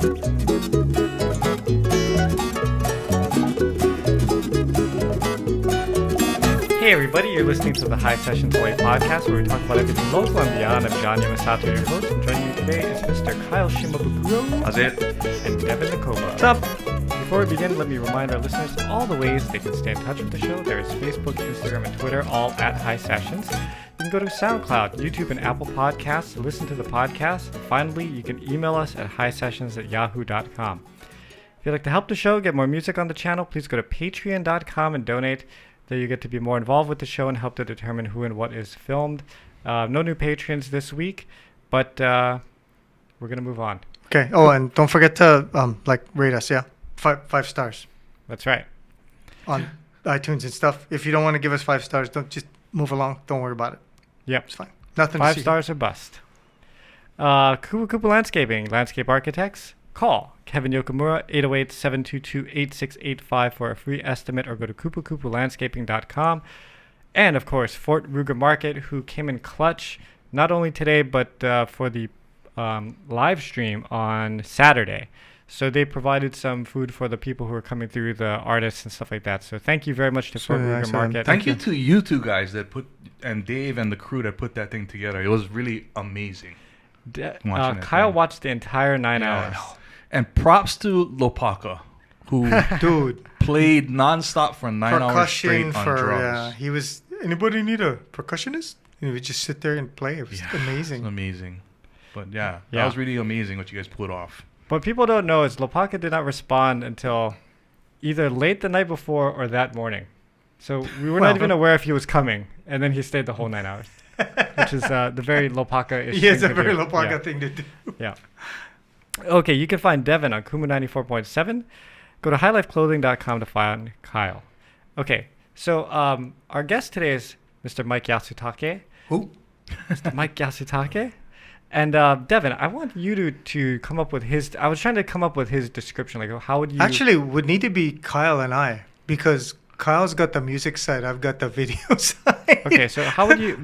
Hey everybody, you're listening to the Hisessions Hawaii podcast where we talk about everything local and beyond. I'm John Yamasato, your host, and joining me today is Mr. Kyle Shimabukuro. How's it? And Devon Nekoba. What's up? Before we begin, let me remind our listeners all the ways they can stay in touch with the show. There is Facebook, Instagram, and Twitter, all at Hisessions. You can go to SoundCloud, YouTube, and Apple Podcasts to listen to the podcast. And finally, you can email us at hisessions@yahoo.com. If you'd like to help the show, get more music on the channel, please go to patreon.com and donate. There you get to be more involved with the show and help to determine who and what is filmed. No new patrons this week, but we're going to move on. Okay. Oh, and don't forget to rate us. Yeah, five stars That's right. on iTunes and stuff. If you don't want to give us 5 stars, don't just move along. Don't worry about it. Yep. It's fine. Nothing. 5 to see. stars or bust. Kupu Kupu Landscaping, Landscape Architects. Call Kevin Yokomura, 808-722-8685 for a free estimate, or go to kupukupulandscaping.com. And, of course, Fort Ruger Market, who came in clutch not only today, but for the live stream on Saturday. So they provided some food for the people who are coming through, the artists and stuff like that. So thank you very much to Fort Ruger Market. Thank you to you two guys that and Dave and the crew that put that thing together. It was really amazing. Kyle watched the entire 9 hours. And props to Lopaka, who played nonstop for 9 hours straight on drums. Yeah, he was. Anybody need a percussionist? He would just sit there and play. It was amazing. It was amazing. But that was really amazing what you guys put off. What people don't know is Lopaka did not respond until either late the night before or that morning. So we were not even aware if he was coming, and then he stayed the whole 9 hours, which is the very Lopaka-ish thing to do. Very Lopaka thing to do. Yeah. Okay, you can find Devon on Kumu 94.7. Go to highlifeclothing.com to find Kyle. Okay, so our guest today is Mr. Mike Yasutake. Who? Mr. Mike Yasutake. And Devon, I want you to come up with his... I was trying to come up with his description. Like, how would you... Actually, it would need to be Kyle and I, because Kyle's got the music side, I've got the video side. Okay, so how would you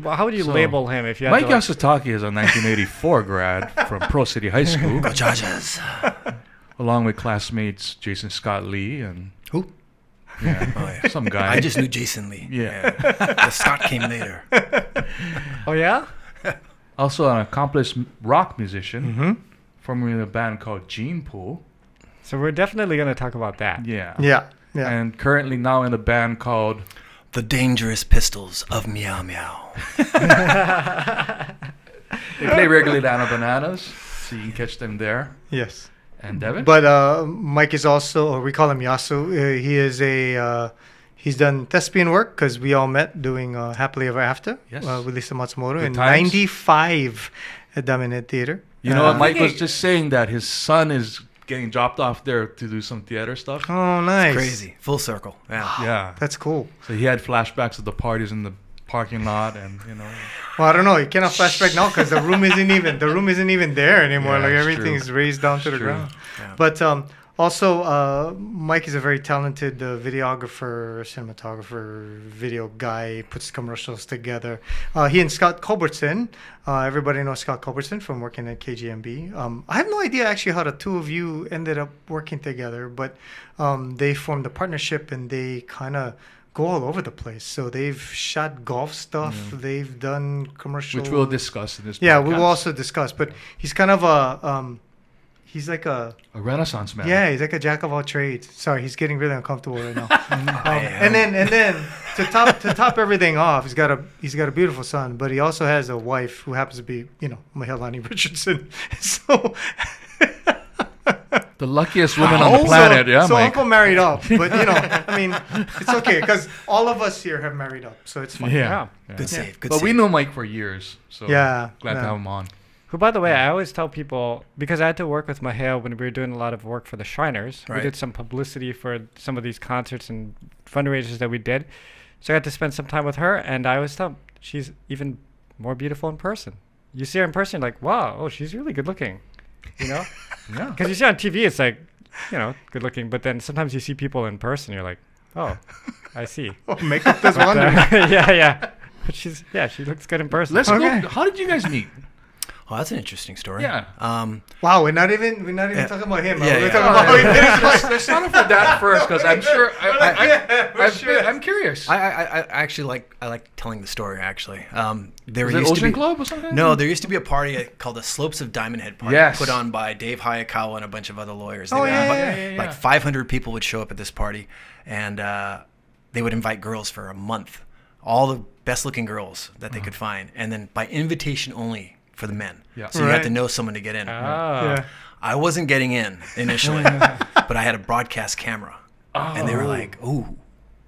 label him if you had Mike Yasutake is a 1984 grad from Pro City High School. Go Chargers. Along with classmates Jason Scott Lee and... Who? Yeah, some guy. I just knew Jason Lee. Yeah. The Scott came later. Oh, yeah? Also an accomplished rock musician, formerly in a band called Gene Pool. So we're definitely going to talk about that. Yeah. And currently now in a band called The Dangerous Pistols of Meow Meow. They play regularly down at Bananas, so you can catch them there. Yes. And Devon? But Mike is also, or we call him Yasu. He is he's done thespian work, because we all met doing Happily Ever After with Lisa Matsumoto in 95 at Diamond Theater. You know what? Mike was just saying that his son is getting dropped off there to do some theater stuff. Oh, nice. Crazy. Full circle. Yeah. Yeah. That's cool. So he had flashbacks of the parties in the parking lot, and Well, I don't know. You cannot flashback now because the room isn't even there anymore. Yeah, like it's everything is raised down to the ground. Yeah. But also, Mike is a very talented videographer, cinematographer, video guy. Puts commercials together. He and Scott Culbertson. Everybody knows Scott Culbertson from working at KGMB. I have no idea actually how the two of you ended up working together, but they formed a partnership and they kind of go all over the place. So they've shot golf stuff. They've done commercial, which we'll discuss in this podcast. Yeah, we will also discuss. But he's kind of he's like a Renaissance man. Yeah, he's like a jack of all trades. Sorry, he's getting really uncomfortable right now. And then to top everything off, he's got a beautiful son, but he also has a wife who happens to be Mahelani Richardson. So. The luckiest woman on the planet, so Mike. Uncle married up, but I mean, it's okay because all of us here have married up, so it's fine. Yeah. Good save. Good but save. we know Mike for years, so glad to have him on. Who, by the way, I always tell people, because I had to work with Maheo when we were doing a lot of work for the Shriners. Right. We did some publicity for some of these concerts and fundraisers that we did. So I had to spend some time with her, and I always tell she's even more beautiful in person. You see her in person, you're like, wow, she's really good looking. Yeah. Because you see on TV, it's like, good looking. But then sometimes you see people in person, you're like, oh, I see. Makeup does wonders. Yeah. But she looks good in person. Let's go. How did you guys meet? Oh, that's an interesting story. Yeah. Wow, we're not even talking about him. Yeah, We're yeah. talking about how he finished life. Let's start off with that first, because I'm sure. Sure. I'm curious. I actually like telling the story. Actually, there Was it used to Ocean be Club or something? no. There used to be a party called the Slopes of Diamond Head party, Yes. put on by Dave Hayakawa and a bunch of other lawyers. They Oh, would yeah, invite- yeah. Like 500 people would show up at this party, and they would invite girls for a month, all the best-looking girls that they could find, and then by invitation only for the men. Yeah. So you had Right. to know someone to get in. Yeah. I wasn't getting in initially, but I had a broadcast camera. And they were like, "Ooh,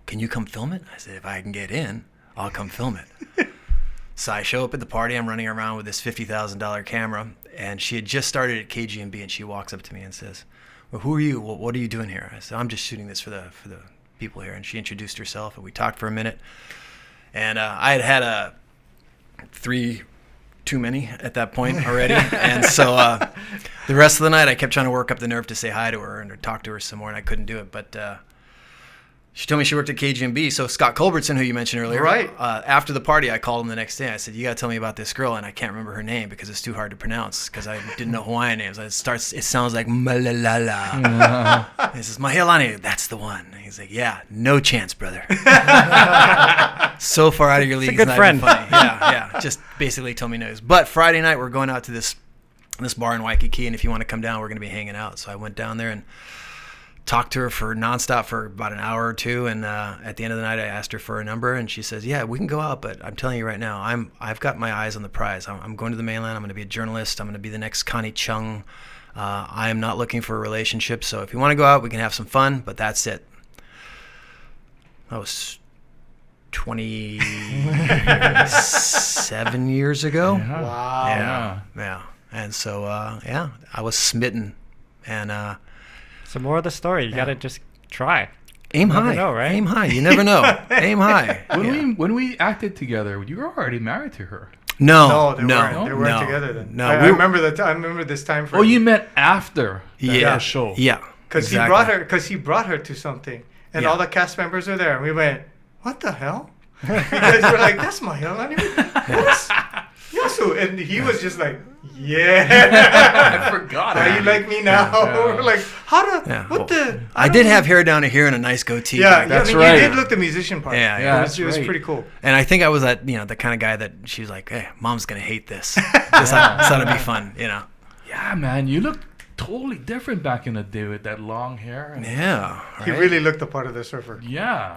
can you come film it?" I said, "If I can get in, I'll come film it." So I show up at the party. I'm running around with this $50,000 camera, and she had just started at KGMB, and she walks up to me and says, "Well, who are you? What are you doing here?" I said, "I'm just shooting this for the people here." And she introduced herself, and we talked for a minute. And I had a 3 too many at that point already. And so the rest of the night I kept trying to work up the nerve to say hi to her and to talk to her some more, and I couldn't do it. But she told me she worked at KGMB. So Scott Culbertson, who you mentioned earlier, Right. After the party, I called him the next day. I said, "You got to tell me about this girl," and I can't remember her name because it's too hard to pronounce because I didn't know Hawaiian names. It sounds like Malalala. He says, "Mahealani, that's the one." He's like, "Yeah, no chance, brother." So far out of your league. a good not friend. even funny. Yeah. Just basically told me no. But Friday night we're going out to this bar in Waikiki, and if you want to come down, we're going to be hanging out. So I went down there and talked to her for nonstop for about an hour or two, and at the end of the night I asked her for a number, and she says, "Yeah, we can go out, but I'm telling you right now, I've got my eyes on the prize. I'm going to the mainland. I'm going to be a journalist. I'm going to be the next Connie Chung. I am not looking for a relationship. So if you want to go out, we can have some fun, but that's it." That was 27 years ago. Wow. Yeah. And so I was smitten, and So more of the story. You got to just try. aim You never high. know, right? Aim high. You never know. Aim high. When we acted together, you were already married to her. No, they weren't. They weren't no, together then. No, I remember that. I remember this time frame. Oh, you met after Yeah. the show. Yeah. Because exactly. he brought her to something, and Yeah. all the cast members were there, and we went, "What the hell?" Because we're like, "That's my hell." What's Yasu? And he was just like, "Yeah." I forgot. Are you like me now? We're like, "How to? Yeah. What the?" I did have hair down to here and a nice goatee. Yeah, That's I mean, right. You did look the musician part. Yeah, yeah. It was That's pretty right. cool. And I think I was that, the kind of guy that she was like, "Hey, mom's going to hate this. This ought to be fun, Yeah, man, you looked totally different back in the day with that long hair. And Yeah. He right? really looked the part of the surfer. yeah.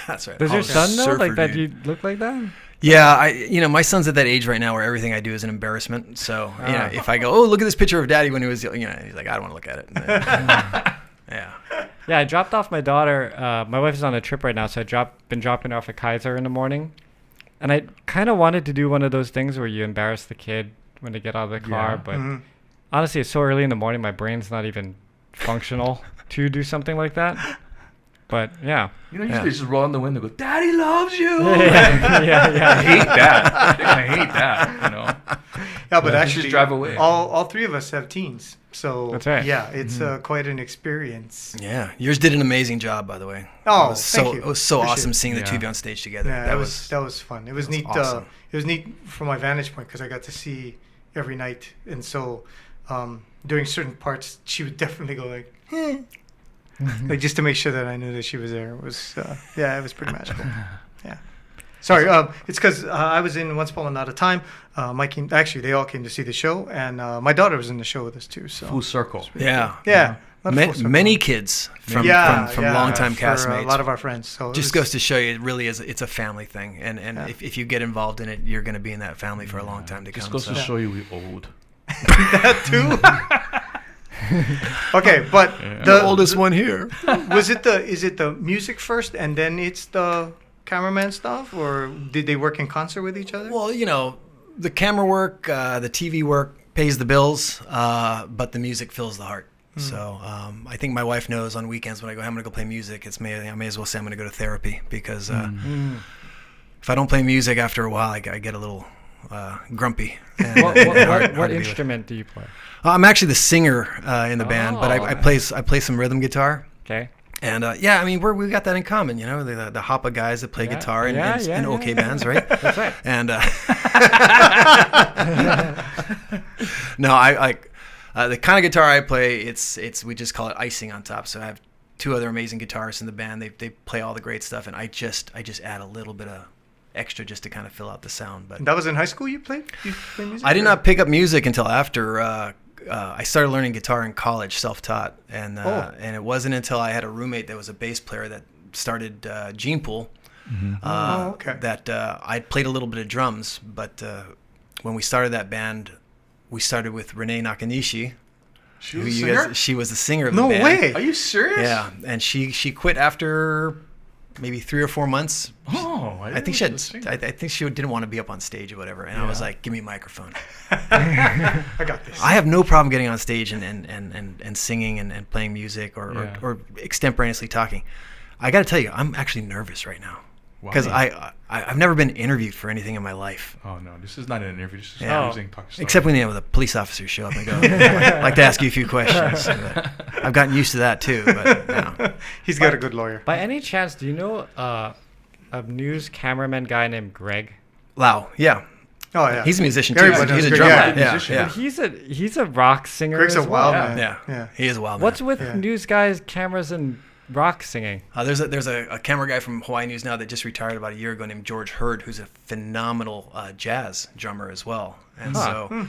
That's right. Does your Oh, son know surfer like that? dude. You look like that? Yeah, my son's at that age right now where everything I do is an embarrassment. So, if I go, "Oh, look at this picture of daddy when he was," he's like, "I don't want to look at it." Yeah. Yeah, I dropped off my daughter. My wife is on a trip right now, so been dropping her off at Kaiser in the morning. And I kind of wanted to do one of those things where you embarrass the kid when they get out of the car. Yeah. But Mhm. honestly, it's so early in the morning, my brain's not even functional to do something like that. But yeah. Usually just roll in the window and go, "Daddy loves you." yeah. I hate that. I hate that, Yeah, but You actually, just drive away. all three of us have teens, so That's right. Yeah, it's quite an experience. Yeah. Yours did an amazing job, by the way. Oh, it was thank you. It was so Appreciate awesome it. seeing the two Yeah. of you on stage together. Yeah, that was fun. It was neat. awesome. It was neat from my vantage point because I got to see every night, and so during certain parts, she would definitely go like, like just to make sure that I knew that she was there. It was it was pretty magical. Yeah. Sorry, it's because I was in Once Upon Another Time. Mike, actually, they all came to see the show, and my daughter was in the show with us too. So Full circle. yeah, not a full circle. Many kids from longtime for castmates. a lot of our friends. So Just goes to show you, it really is. It's a family thing, and if you get involved in it, you're going to be in that family for a long time to Just come. goes to so. show you we old. that too. Okay, but The oldest one here. is it the music first and then it's the cameraman stuff, or did they work in concert with each other? Well, the camera work, the TV work pays the bills, but the music fills the heart. So I think my wife knows on weekends when I go, I'm going to go play music. I may as well say I'm going to go to therapy because if I don't play music after a while, I get a little grumpy. And hard to What be with. instrument do you play? I'm actually the singer in the band, but I Oh. play some rhythm guitar. Okay. And I mean, we got that in common, you know, the Hoppa guys that play guitar in OK bands, right? That's right. And no, I the kind of guitar I play, it's we just call it icing on top. So I have two other amazing guitarists in the band. They play all the great stuff, and I just add a little bit of extra just to kind of fill out the sound. But that was in high school you played music? I did not pick up music until after I started learning guitar in college, self-taught, and it wasn't until I had a roommate that was a bass player that started Gene Pool that I played a little bit of drums. But when we started that band, we started with Renee Nakanishi. She was a singer? She was the singer of the band. No way! Are you serious? Yeah, and she quit after maybe 3 or 4 months. Oh, I think she didn't want to be up on stage or whatever, and I was like, "Give me a microphone." I got this. I have no problem getting on stage and singing and playing music or extemporaneously talking. I got to tell you, I'm actually nervous right now because I've never been interviewed for anything in my life. Oh no, this is not an interview. This is talking stuff. Except when the police officers show up and go, "I'd like to ask you a few questions." But I've gotten used to that too. But no. He's got a good lawyer. By any chance, do you know a news cameraman guy named Greg? Lau, yeah. Oh yeah, he's a musician too. Everybody He's a knows drummer. Greg. Yeah. But he's a rock singer. Greg's as a well. wild man. Yeah, he is a wild man. What's with news guys, cameras, and rock singing? There's a camera guy from Hawaii News Now that just retired about a year ago named George Hurd, who's a phenomenal jazz drummer as well. And so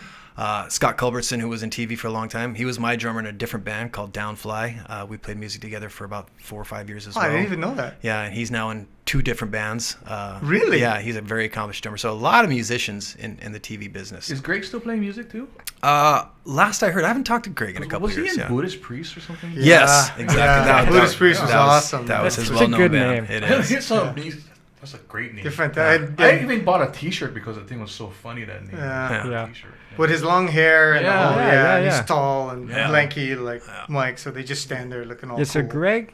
Scott Culbertson, who was in TV for a long time, he was my drummer in a different band called Downfly. We played music together for about 4 or 5 years as well. I didn't even know that. Yeah, and he's now in 2 different bands. Really? Yeah, he's a very accomplished drummer. So a lot of musicians in the TV business. Is Greg still playing music too? Last I heard, I haven't talked to Greg in a couple was years. Was he in Buddhist Priest or something? Yes, exactly. Yeah. Buddhist Priest was awesome. That was his Such a well-known good band. name. It is. That's a great name. Different. I even bought a T-shirt because the thing was so funny, that name. Yeah. T-shirt. With his long hair and Yeah. he's tall and lanky like Mike, so they just stand there looking all cool. So Greg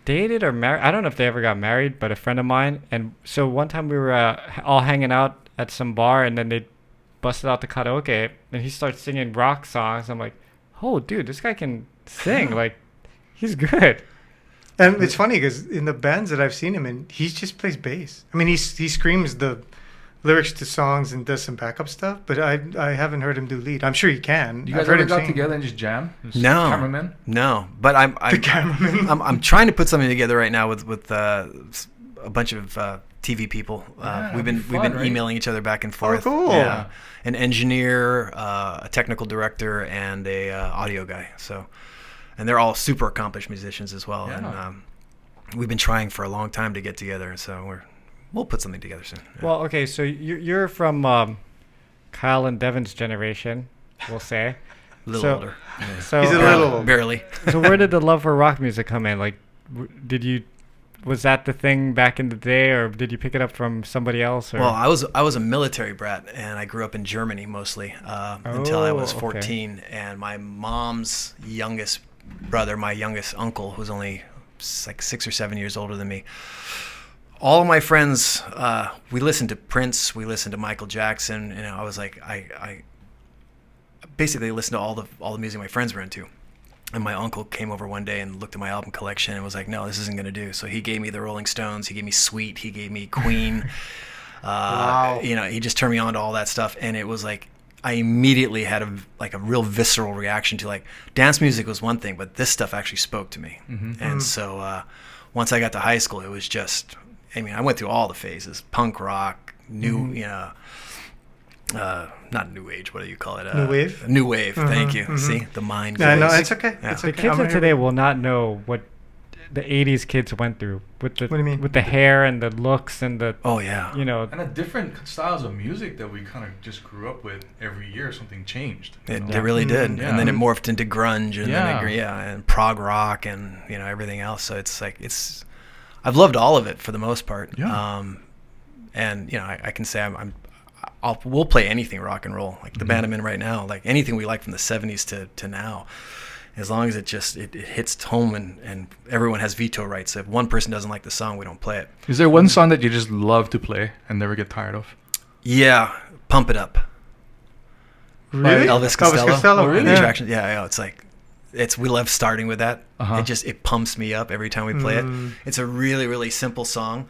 dated or married? I don't know if they ever got married, but a friend of mine. And so one time we were all hanging out at some bar, and then they busted out the karaoke, and he starts singing rock songs. I'm like, oh, dude, this guy can sing. Like, he's good. And it's funny because in the bands that I've seen him in, he just plays bass. I mean, he screams the lyrics to songs and does some backup stuff, but I haven't heard him do lead. I'm sure he can. You guys ever got together and just jam? No, cameramen? No, but I'm the cameraman. I'm trying to put something together right now with a bunch of TV people. We've been emailing each other back and forth. Oh, cool. Yeah, an engineer, a technical director, and a audio guy. So, and they're all super accomplished musicians as well. Yeah. And we've been trying for a long time to get together. So we'll put something together soon. Yeah. Well, okay, so you're from Kyle and Devon's generation, we'll say. A little older. Yeah. So, He's a little older. Barely. So where did the love for rock music come in? Like, was that the thing back in the day, or did you pick it up from somebody else? Or? Well, I was a military brat, and I grew up in Germany mostly until I was 14. Okay. And my mom's youngest brother, my youngest uncle, who's only like 6 or 7 years older than me. All of my friends, we listened to Prince, we listened to Michael Jackson, and I was like, I basically listened to all the music my friends were into. And my uncle came over one day and looked at my album collection and was like, no, this isn't going to do. So he gave me the Rolling Stones, he gave me Sweet, he gave me Queen. Wow. He just turned me on to all that stuff. And it was like, I immediately had a real visceral reaction to, like, dance music was one thing, but this stuff actually spoke to me. Mm-hmm. And so once I got to high school, it was just, I went through all the phases: punk rock, new, not new age. What do you call it? New wave. New wave. Thank you. See, the mind. No, goes. it's okay. Yeah. It's the okay. kids of today will not know what the 80s kids went through with the What do you mean? with the hair and the looks and the Oh yeah. And the different styles of music that we kind of just grew up with. Every year something changed. It really did. Yeah. And then it morphed into grunge and Yeah. and prog rock and everything else. So it's like I've loved all of it for the most part. Yeah. And I can say we'll play anything rock and roll, like the band I'm in right now, like anything we like from the 70s to now, as long as it hits home and everyone has veto rights. So if one person doesn't like the song, we don't play it. Is there one song that you just love to play and never get tired of? Yeah, Pump It Up. Really? Elvis Costello. Elvis Costello. Oh, really? And the Attraction. Yeah, it's like we love starting with that. Uh-huh. It pumps me up every time we play it. It's a really, really simple song,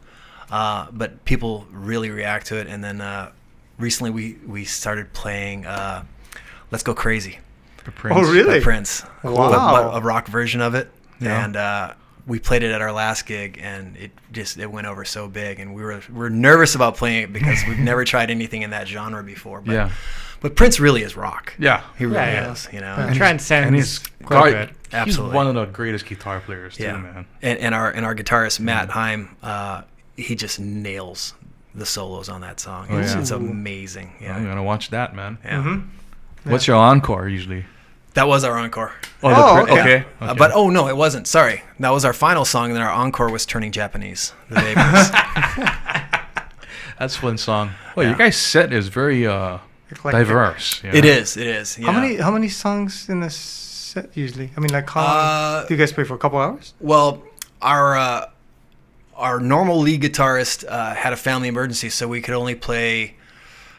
but people really react to it. And then recently we started playing "Let's Go Crazy." Oh, really? By Prince. Wow. A rock version of it. Yeah. And we played it at our last gig, and it went over so big, and we're nervous about playing it because we've never tried anything in that genre before. But, but Prince really is rock. Yeah. He really is. You know, And transcends and he's quite a bit. Absolutely. He's one of the greatest guitar players too, man. And our guitarist Matt Heim, he just nails the solos on that song. Oh, yeah. It's amazing. Yeah. I'm gonna watch that, man. Yeah. Mm-hmm. What's your encore usually? That was our encore. Okay. But no, it wasn't. Sorry, that was our final song, and then our encore was turning Japanese. The Vapors. That's one song. Well, your guys' set is very diverse. You know? It is. Yeah. How many songs in this set usually? I mean, like, how long do you guys play for? A couple hours? Well, our normal lead guitarist had a family emergency, so we could only play.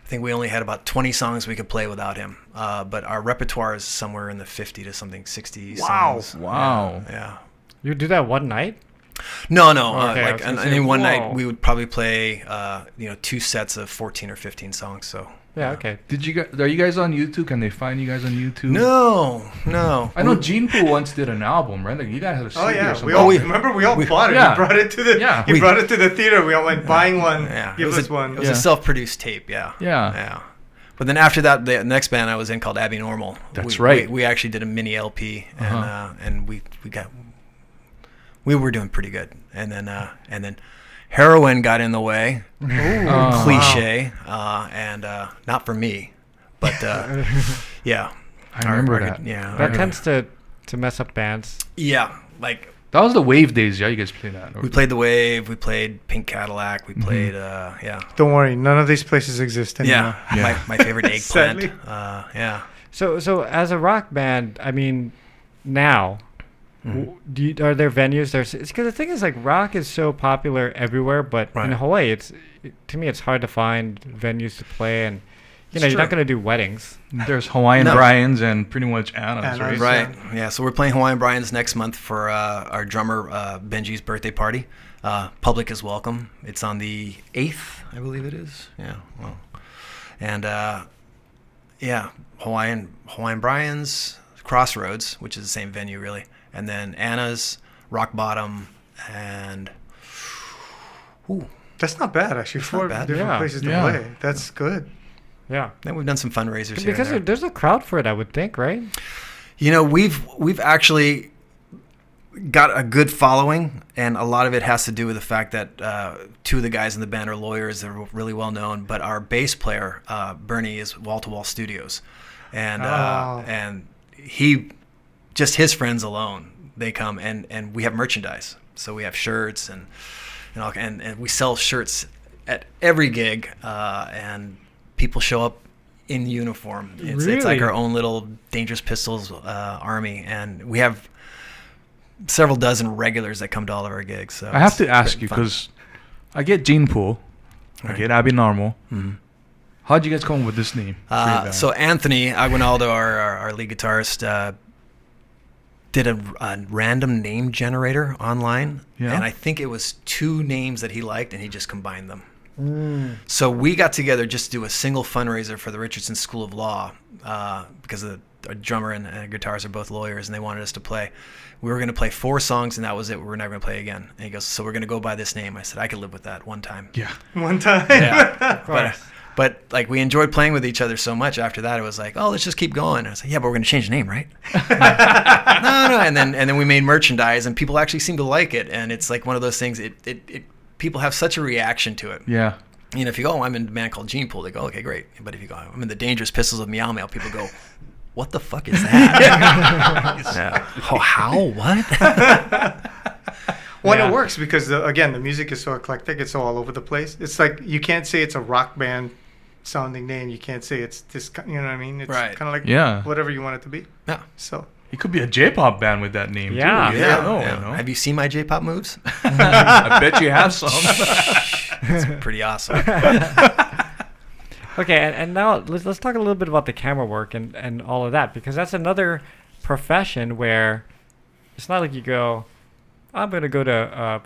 I think we only had about 20 songs we could play without him. But our repertoire is somewhere in the 50 to something 60 songs. Wow. Yeah. You do that one night? No. Okay, And in one night we would probably play 2 sets of 14 or 15 songs. So. Yeah, okay. Are you guys on YouTube? Can they find you guys on YouTube? No. I know Gene Pool once did an album, right? Like you guys had a CD or something. We all bought it. Yeah. We brought it to the brought it to the theater. We all went buying one. Yeah. Give us one. It was a self-produced tape. Yeah. Yeah. But then after that, the next band I was in called Abby Normal. That's right. We actually did a mini LP, and we were doing pretty good. And then heroin got in the way. Cliche, and not for me, but yeah. I remember that. That tends to mess up bands. Yeah, like that was the Wave days. Yeah, you guys played that. We played the Wave. We played Pink Cadillac. We played Don't worry, none of these places exist anymore. Yeah. My favorite Eggplant. Sadly. Yeah. So as a rock band, I mean, now. Are there venues there? Because the thing is, like, rock is so popular everywhere, but in Hawaii, to me, it's hard to find venues to play, and you're not going to do weddings. There's Hawaiian Brian's and pretty much Anna's, right? Right. Yeah. So we're playing Hawaiian Brian's next month for our drummer Benji's birthday party. Public is welcome. It's on the 8th, I believe it is. Yeah. Well, and Hawaiian Brian's, Crossroads, which is the same venue, really. And then Anna's, Rock Bottom, and that's not bad actually. 4 different places to play. That's good. Yeah. Then we've done some fundraisers here. Because there's a crowd for it, I would think, right? We've actually got a good following, and a lot of it has to do with the fact that 2 of the guys in the band are lawyers. They're really well known, but our bass player Bernie is Wall to Wall Studios, and he. Just his friends alone, they come and we have merchandise. So we have shirts and we sell shirts at every gig, and people show up in uniform. It's like our own little Dangerous Pistols army, and we have several dozen regulars that come to all of our gigs. So I have to ask you because I get Gene Pool, I get Abby Normal. Mm-hmm. How'd you guys come up with this name? So Anthony Aguinaldo, our lead guitarist. Did a random name generator online, and I think it was 2 names that he liked, and he just combined them. So we got together just to do a single fundraiser for the Richardson School of Law, because the drummer and guitarist are both lawyers, and they wanted us to play. We were going to play 4 songs, and that was it. We were never going to play again. And he goes, so we're going to go by this name. I said, I could live with that one time. Yeah. One time. Yeah. But like we enjoyed playing with each other so much after that, it was like, oh, let's just keep going. And I was like, yeah, but we're going to change the name, right? No. And then we made merchandise, and people actually seem to like it. And it's like one of those things. It people have such a reaction to it. Yeah. If you go, oh, I'm in a band called Gene Pool, they go, okay, great. But if you go, I'm in the Dangerous Pistols of Meow Meow, people go, what the fuck is that? Oh, how? What? It works because again, the music is so eclectic. It's all over the place. It's like you can't say it's a rock band sounding name. You can't say it's this. You know what I mean? It's kind of like whatever you want it to be. Yeah. So it could be a J-pop band with that name. Yeah. Too. Yeah. Have you seen my J-pop moves? I bet you have some. It's pretty awesome. Okay, and now let's talk a little bit about the camera work and all of that, because that's another profession where it's not like you go, I'm going to go to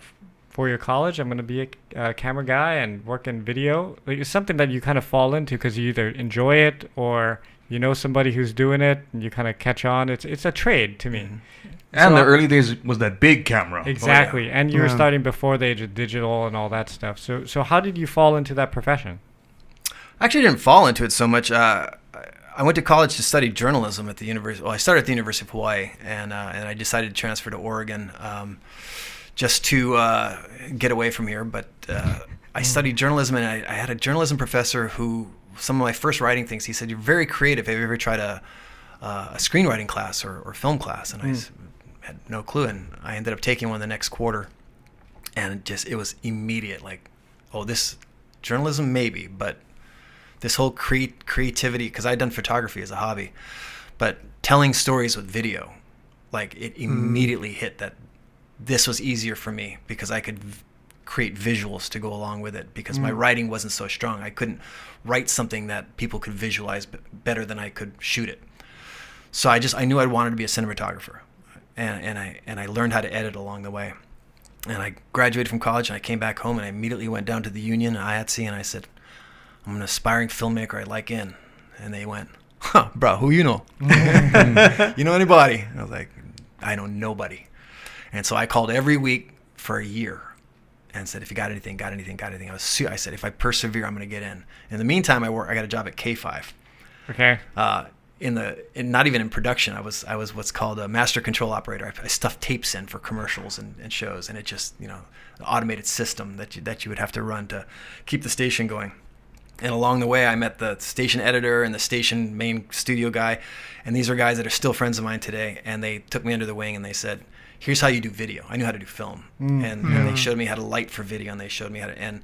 4-year college, I'm going to be a camera guy and work in video. Like, it's something that you kind of fall into because you either enjoy it or you know somebody who's doing it and you kind of catch on. It's a trade to me. And the early days was that big camera. Exactly. And you were starting before the age of digital and all that stuff. So how did you fall into that profession? I actually didn't fall into it so much. I went to college to study journalism at the university. Well, I started at the University of Hawaii, and I decided to transfer to Oregon just to get away from here. But I studied journalism, and I had a journalism professor who, some of my first writing things, he said, "You're very creative. Have you ever tried a screenwriting class or film class?" And I had no clue, and I ended up taking one the next quarter, and it was immediate, like, oh, this journalism maybe, but this whole creativity, because I'd done photography as a hobby, but telling stories with video, like, it immediately hit that this was easier for me because I could create visuals to go along with it, because my writing wasn't so strong. I couldn't write something that people could visualize better than I could shoot it. So I knew I wanted to be a cinematographer, and I learned how to edit along the way. And I graduated from college, and I came back home, and I immediately went down to the union, IATSE, and I said, "I'm an aspiring filmmaker. I'd like in." And they went, "Huh, bro, who you know? You know anybody?" And I was like, "I know nobody." And so I called every week for a year and said, "If you got anything. I said, if I persevere, I'm going to get in." In the meantime, I got a job at K5. Okay. Not even in production. I was what's called a master control operator. I stuffed tapes in for commercials and shows, and it just, the automated system that you would have to run to keep the station going. And along the way, I met the station editor and the station main studio guy, and these are guys that are still friends of mine today. And they took me under the wing and they said, "Here's how you do video." I knew how to do film, and they showed me how to light for video, and they showed me how to end.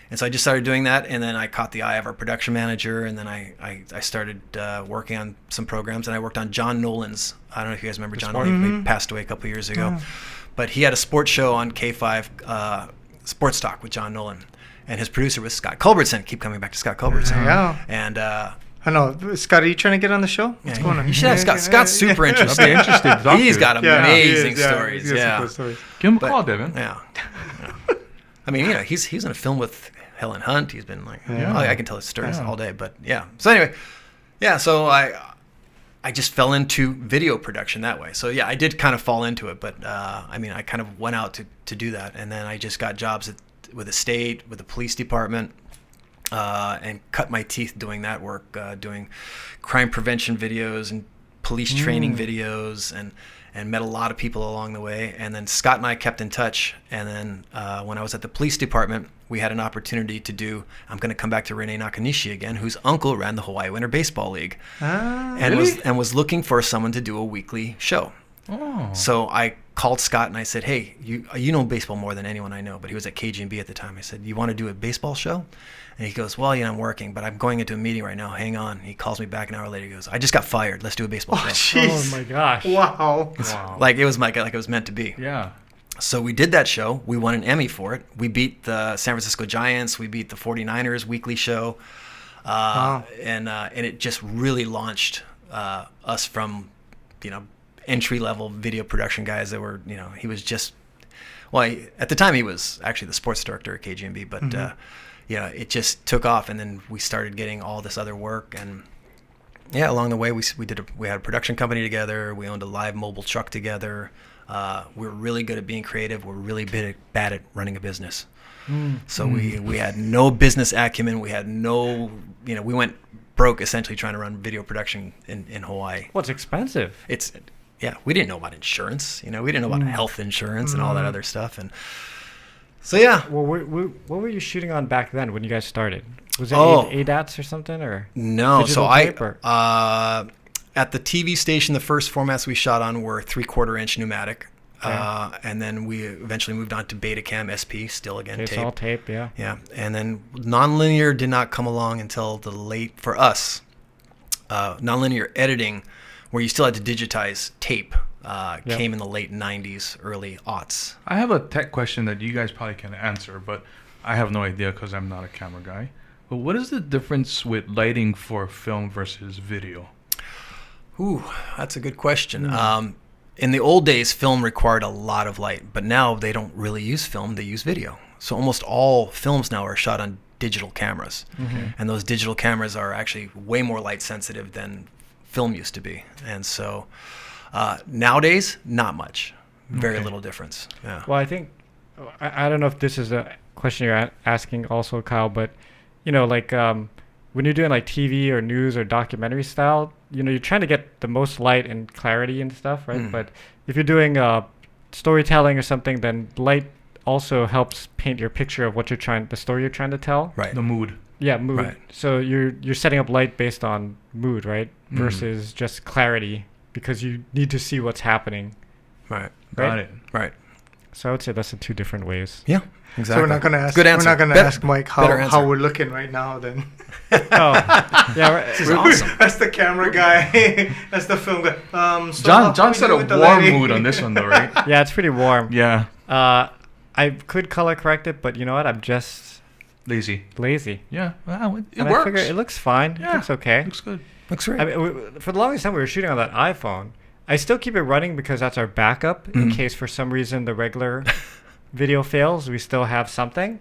And so I just started doing that, and then I caught the eye of our production manager, and then I started working on some programs, and I worked on John Nolan's. I don't know if you guys remember John Nolan. He passed away a couple of years ago, but he had a sports show on K5, Sports Talk with John Nolan, and his producer was Scott Culbertson. Keep coming back to Scott Culbertson. Yeah. And I know, Scott. Are you trying to get on the show? What's going on? You should have Scott. Scott's super interesting. I'd be interested. He's got amazing stories. He's got some cool stories. Give him a call, Devon. Yeah. I mean, he's in a film with Helen Hunt. He's been like, I can tell his stories all day. But yeah. So anyway, so I just fell into video production that way. So yeah, I did kind of fall into it, but I kind of went out to do that, and then I just got jobs with the state, with the police department. And cut my teeth doing that work, doing crime prevention videos and police training videos, and met a lot of people along the way. And then Scott and I kept in touch. And then when I was at the police department, we had an opportunity to do, I'm going to come back to Rene Nakanishi again, whose uncle ran the Hawaii Winter Baseball League, and was looking for someone to do a weekly show. Oh. So I called Scott and I said, "Hey, you know baseball more than anyone I know," but he was at KGB at the time. I said, "You want to do a baseball show?" And he goes, "Well, I'm working, but I'm going into a meeting right now. Hang on." He calls me back an hour later. He goes, "I just got fired. Let's do a baseball show." Jeez. Oh my gosh! Wow. Like it was meant to be. Yeah. So we did that show. We won an Emmy for it. We beat the San Francisco Giants. We beat the 49ers weekly show, and it just really launched us from, entry-level video production guys that were, he was just, at the time he was actually the sports director at KGMB, but it just took off, and then we started getting all this other work, and along the way we had a production company together. We owned a live mobile truck together. We were really good at being creative. We're really bad at running a business. So we had no business acumen. We had no, we went broke essentially trying to run video production in Hawaii. Well, it's expensive. We didn't know about insurance. We didn't know about health insurance and all that other stuff. And so, yeah. Well, what were you shooting on back then when you guys started? Was it ADATs or something? Or no. So tape, or? At the TV station, the first formats we shot on were 3/4-inch pneumatic. Okay. And then we eventually moved on to Betacam SP, still again tape. Tape. All tape, yeah. Yeah. And then nonlinear did not come along until for us, nonlinear editing, where you still had to digitize tape, came in the late 90s, early aughts. I have a tech question that you guys probably can answer, but I have no idea because I'm not a camera guy. But what is the difference with lighting for film versus video? Ooh, that's a good question. In the old days, film required a lot of light, but now they don't really use film, they use video. So almost all films now are shot on digital cameras. And those digital cameras are actually way more light sensitive than film used to be. And so nowadays, not much. Very little difference. Yeah. Well, I think, I don't know if this is a question you're asking also, Kyle, but, you know, like when you're doing like TV or news or documentary style, you know, you're trying to get the most light and clarity and stuff, right? But if you're doing storytelling or something, then light also helps paint your picture of what the story you're trying to tell. Right. The mood. Yeah, mood. Right. So you're setting up light based on mood, right? Versus just clarity, because you need to see what's happening. Right. Got it. Right. So I would say that's the two different ways. Yeah. Exactly. So we're not going to ask. Good answer. We're not going to ask Mike how we're looking right now. Then. Yeah. Right. This is awesome. That's the camera guy. That's the film guy. So John said a warm mood on this one, though, right? Yeah, it's pretty warm. Yeah. I could color correct it, but you know what? I'm just Lazy. lazy. Yeah. Well, it And works. I figure it looks fine. Yeah. It looks okay. Looks good. Looks great. I mean, for the longest time we were shooting on that iPhone. I still keep it running because that's our backup in case for some reason the regular video fails. We still have something.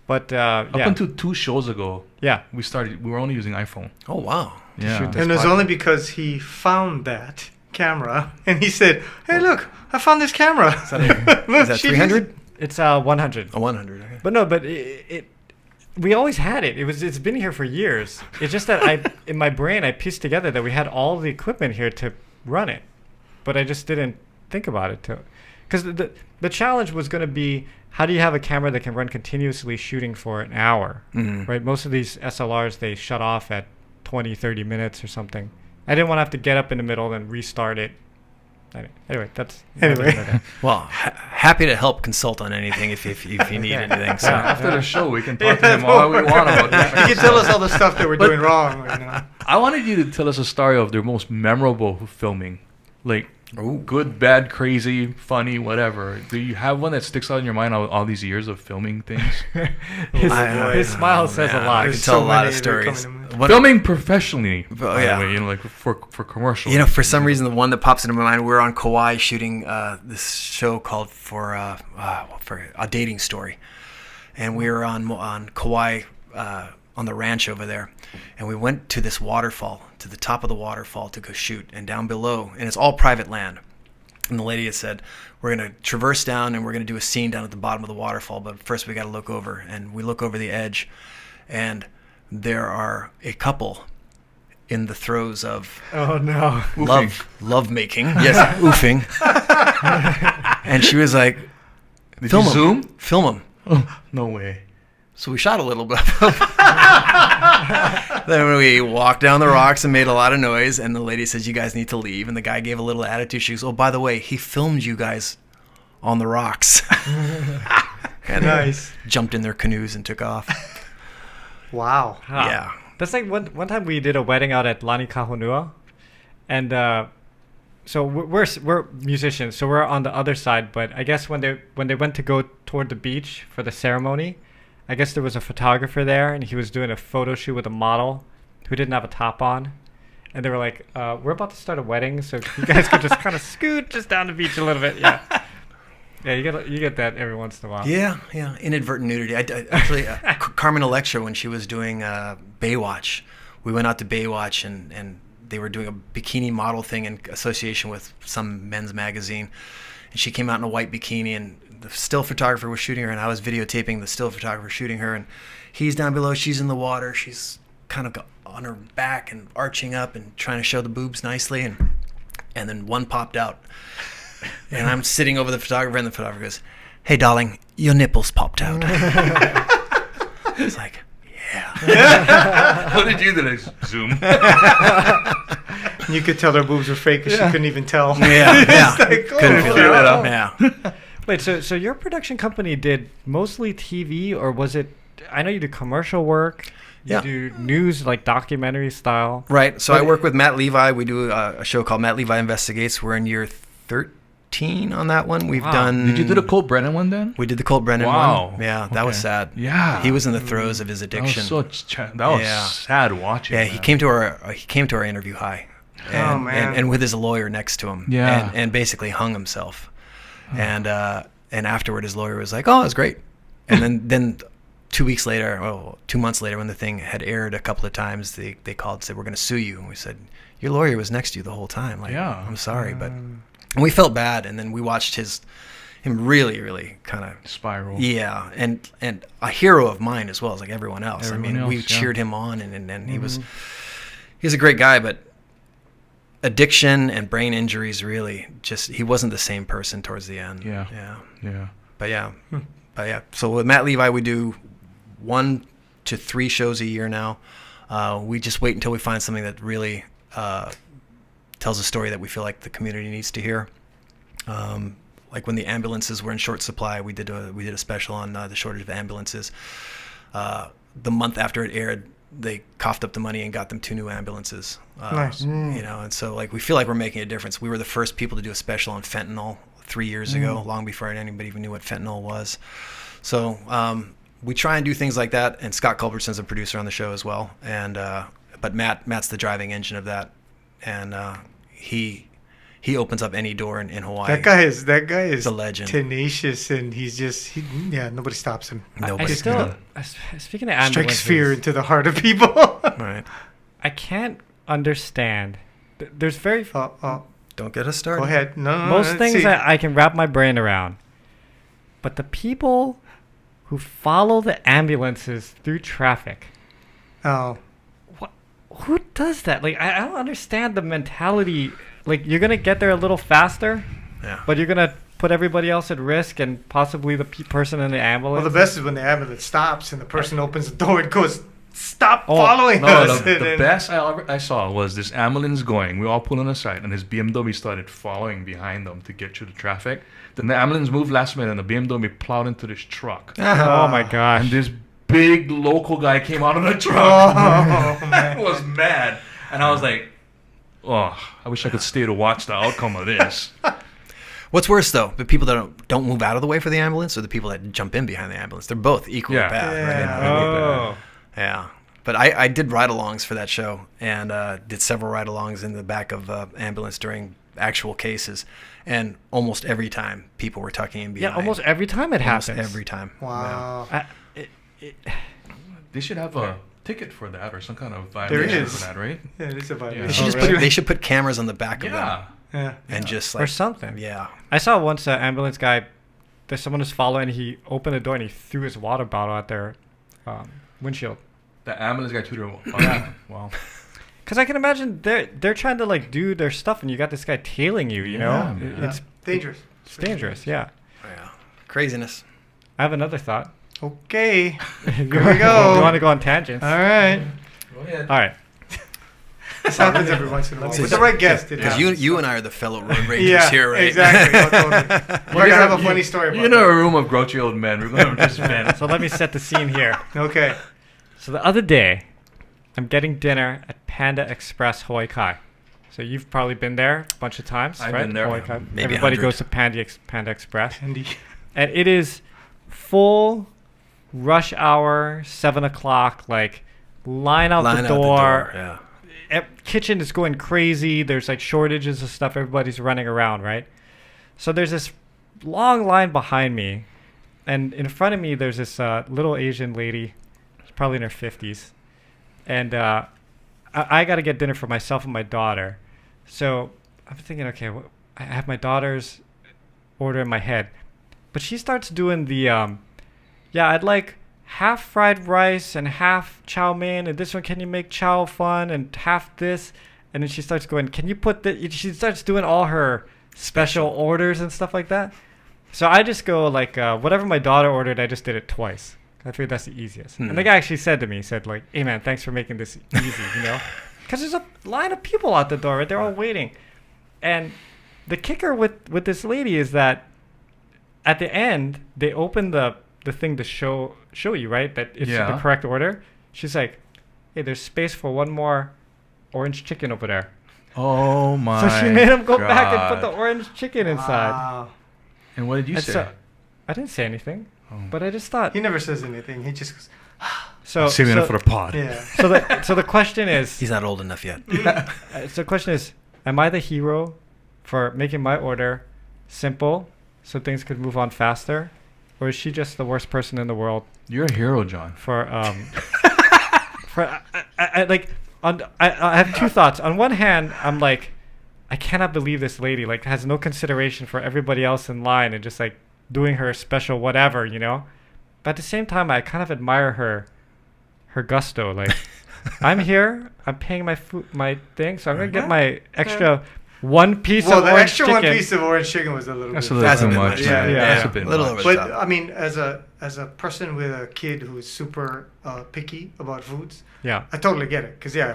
But Up until 2 shows ago, yeah. we were only using iPhone. Oh, wow. Yeah. shoot this. And it was part. only because he found that camera and he said, "Hey, look, I found this camera." Is that 300? It's 100. A 100. Okay. But no, but it we always had it. It's been here for years. It's just that in my brain I pieced together that we had all the equipment here to run it, but I just didn't think about it because the challenge was going to be, how do you have a camera that can run continuously shooting for an hour, right? Most of these SLRs, they shut off at 20, 30 minutes or something. I didn't want to have to get up in the middle and restart it. Anyway, that's... Anyway. Well, happy to help consult on anything if you need anything. So. After the show, we can talk to him all we want about that. You can tell us all the stuff that we're doing wrong right now. I wanted you to tell us a story of their most memorable filming. Like, good, bad, crazy, funny, whatever. Do you have one that sticks out in your mind all these years of filming things? His smile says a lot. I can tell a lot of stories. Filming professionally, Oh, yeah. by the way, you know, like for commercials. You know, for some reason, the one that pops into my mind, we were on Kauai shooting this show called for a dating story, and we were on Kauai on the ranch over there, and we went to this waterfall, to the top of the waterfall to go shoot, and down below, and it's all private land. And the lady had said, we're going to traverse down and we're going to do a scene down at the bottom of the waterfall, but first we got to look over. And we look over the edge, and there are a couple in the throes of Oh, no. love making. Yes, oofing. And she was like, film you him. zoom? Film him. Oh, no way. So we shot a little bit. Then we walked down the rocks and made a lot of noise, and the lady says, you guys need to leave. And the guy gave a little attitude. She goes, oh, by the way, he filmed you guys on the rocks. And Nice. jumped in their canoes and took off. Wow. Huh. Yeah. That's like one time we did a wedding out at Lani Kahunua, and so we're musicians, so we're on the other side. But I guess when they went to go toward the beach for the ceremony, I guess there was a photographer there, and he was doing a photo shoot with a model who didn't have a top on, and they were like, "We're about to start a wedding, so you guys could just kind of scoot just down the beach a little bit." Yeah. Yeah, you get that every once in a while. Yeah. Inadvertent nudity. I actually, Carmen Electra, when she was doing Baywatch, we went out to Baywatch and they were doing a bikini model thing in association with some men's magazine. And she came out in a white bikini, and the still photographer was shooting her, and I was videotaping the still photographer shooting her. And he's down below, she's in the water. She's kind of on her back and arching up and trying to show the boobs nicely. And then one popped out. And I'm sitting over the photographer, and the photographer goes, hey, darling, your nipples popped out. It's like, yeah. What did you do? Zoom. You could tell their boobs were fake because she couldn't even tell. Yeah. Like, Couldn't feel it out. Yeah. Wait, so your production company did mostly TV, or was it? I know you do commercial work. You Yeah. do news, like documentary style. Right. So I work with Matt Levi. We do a show called Matt Levi Investigates. We're in year 13 on that one. We've Wow. done. Did you do the Colt Brennan one then? We did the Colt Brennan Wow. one. Yeah, that was Okay. sad. Yeah. He was in the throes of his addiction. That was Yeah. sad watching. Yeah, man. he came to our interview high. Oh, man. and with his lawyer next to him. Yeah. And basically hung himself. And afterward, his lawyer was like, "Oh, it was great." And then 2 weeks later, 2 months later, when the thing had aired a couple of times, they called and said, "We're going to sue you." And we said, "Your lawyer was next to you the whole time. Like, Yeah. I'm sorry." And we felt bad. And then we watched him really, really kind of Spiral. Yeah, and a hero of mine as well as like everyone else. Everyone we else, yeah. cheered him on, and he's a great guy, but addiction and brain injuries really he wasn't the same person towards the end. Yeah. But yeah. So with Matt Levi, we do 1 to 3 shows a year now. We just wait until we find something that really tells a story that we feel like the community needs to hear. Like when the ambulances were in short supply, we did a special on the shortage of ambulances. The month after it aired, they coughed up the money and got them 2 new ambulances. Nice. And so like we feel like we're making a difference. We were the first people to do a special on fentanyl 3 years ago, long before anybody even knew what fentanyl was. So we try and do things like that. And Scott Culbertson's a producer on the show as well. And but Matt's the driving engine of that, and he opens up any door in Hawaii. That guy is a legend. Tenacious, and nobody stops him. Nobody. Speaking of ambulances, Strikes fear into the heart of people. Right. I can't understand. There's very Don't get us started. Go ahead. No, most things that I can wrap my brain around, but the people who follow the ambulances through traffic. Oh. Who does that? Like, I don't understand the mentality. Like, you're gonna get there a little faster, but you're gonna put everybody else at risk and possibly the person in the ambulance. Well, the best is when the ambulance stops and the person opens the door and goes, "Stop following us." The best I saw was this ambulance going. We all pulled on the side, and his BMW started following behind them to get through the traffic. Then the ambulance moved last minute, and the BMW plowed into this truck. Oh my gosh! And this big local guy came out of the truck. Oh, man. I was mad, and I was like, "Oh, I wish I could stay to watch the outcome of this." What's worse though, the people that don't move out of the way for the ambulance, or the people that jump in behind the ambulance? They're both equally bad. Right? Yeah. But I did ride-alongs for that show, and did several ride-alongs in the back of ambulance during actual cases, and almost every time people were tucking in behind. Yeah, almost every time it happens. Every time. Wow. They should have a ticket for that or some kind of There violation is. for that, right? Yeah, it is a violation. They should really? they should put cameras on the back of them, Yeah. and just like Or something. Yeah. I saw once an ambulance guy, there's someone was following, he opened the door and he threw his water bottle at their windshield. The ambulance guy too. Yeah. Wow. Because I can imagine they're trying to like do their stuff and you got this guy tailing you, you know? Yeah. It's dangerous. It's dangerous, yeah. Yeah. Craziness. I have another thought. Okay. Here we go. You want to go on tangents? All right. Go ahead. All right. This happens every once in a while. With the right guest. Because you and I are the fellow road rangers here, right? Exactly. Oh, totally. We're gonna have a funny story about You know, a room of grouchy old men. We're going to just vent. So let me set the scene here. Okay. So the other day, I'm getting dinner at Panda Express Hawaii Kai. So you've probably been there a bunch of times, I've right? been there. Hawaii Kai. Maybe Everybody 100. goes to Panda Express. Andy. And it is full rush hour, 7 o'clock, like line out the door. Yeah. Kitchen is going crazy. There's like shortages of stuff. Everybody's running around, right? So there's this long line behind me. And in front of me, there's this little Asian lady. She's probably in her 50s. And I got to get dinner for myself and my daughter. So I'm thinking, okay, I have my daughter's order in my head. But she starts doing the, I'd like half fried rice and half chow mein, and this one, can you make chow fun, and half this. And then she starts going, can you put she starts doing all her special orders and stuff like that. So I just go like, whatever my daughter ordered, I just did it twice. I figured that's the easiest. And the guy actually said to me, like, hey man, thanks for making this easy, you know? Because there's a line of people out the door, right? They're all waiting. And the kicker with this lady is that at the end, they open the thing to show you, right, that it's the correct order. She's like, hey, there's space for one more orange chicken over there. Oh my! So she made him go back and put the orange chicken inside. Wow. And what did you say? So, I didn't say anything, but I just thought. He never says anything. He just goes, So Saving it for the pod. Yeah. So the question is, He's not old enough yet. so the question is, am I the hero for making my order simple so things could move on faster, or is she just the worst person in the world You're a hero, John. for I have two thoughts. On one hand, I'm like, I cannot believe this lady like has no consideration for everybody else in line and just like doing her special whatever, you know. But at the same time, I kind of admire her gusto. Like, I'm here, I'm paying my thing, so I'm gonna get my extra one piece Well, of the orange extra chicken. one piece of orange chicken was a little That's bit. a little That's a too bit much. much. Yeah, Yeah. that's a bit Little much. over But top. I mean, as a person with a kid who's super picky about foods, Yeah. I totally get it. Cause yeah,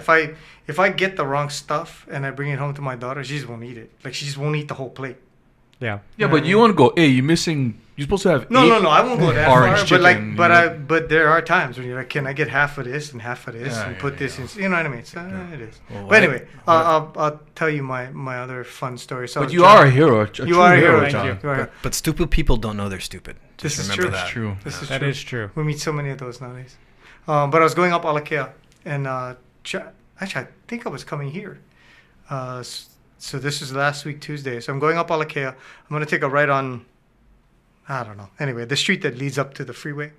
if I get the wrong stuff and I bring it home to my daughter, she just won't eat it. Like she just won't eat the whole plate. Yeah. Yeah, but you want to go, hey, you're missing, you're supposed to have No, eight I won't go that orange far. chicken. But you know? but there are times when you're like, can I get half of this and half of this Yeah, and yeah, put this yeah. in? You know what I mean? So it is. Well, But what- anyway, I'll tell you my other fun story. So But you are a hero. You are a hero, Thank John. you. You are. But stupid people don't know they're stupid. Just This is remember true. that. That's true. This is That true. is true. We meet so many of those nowadays. But I was going up Alakea, and actually, I think I was coming here. So this is last week, Tuesday. So I'm going up Alakea. I'm going to take a right on, I don't know. Anyway, the street that leads up to the freeway.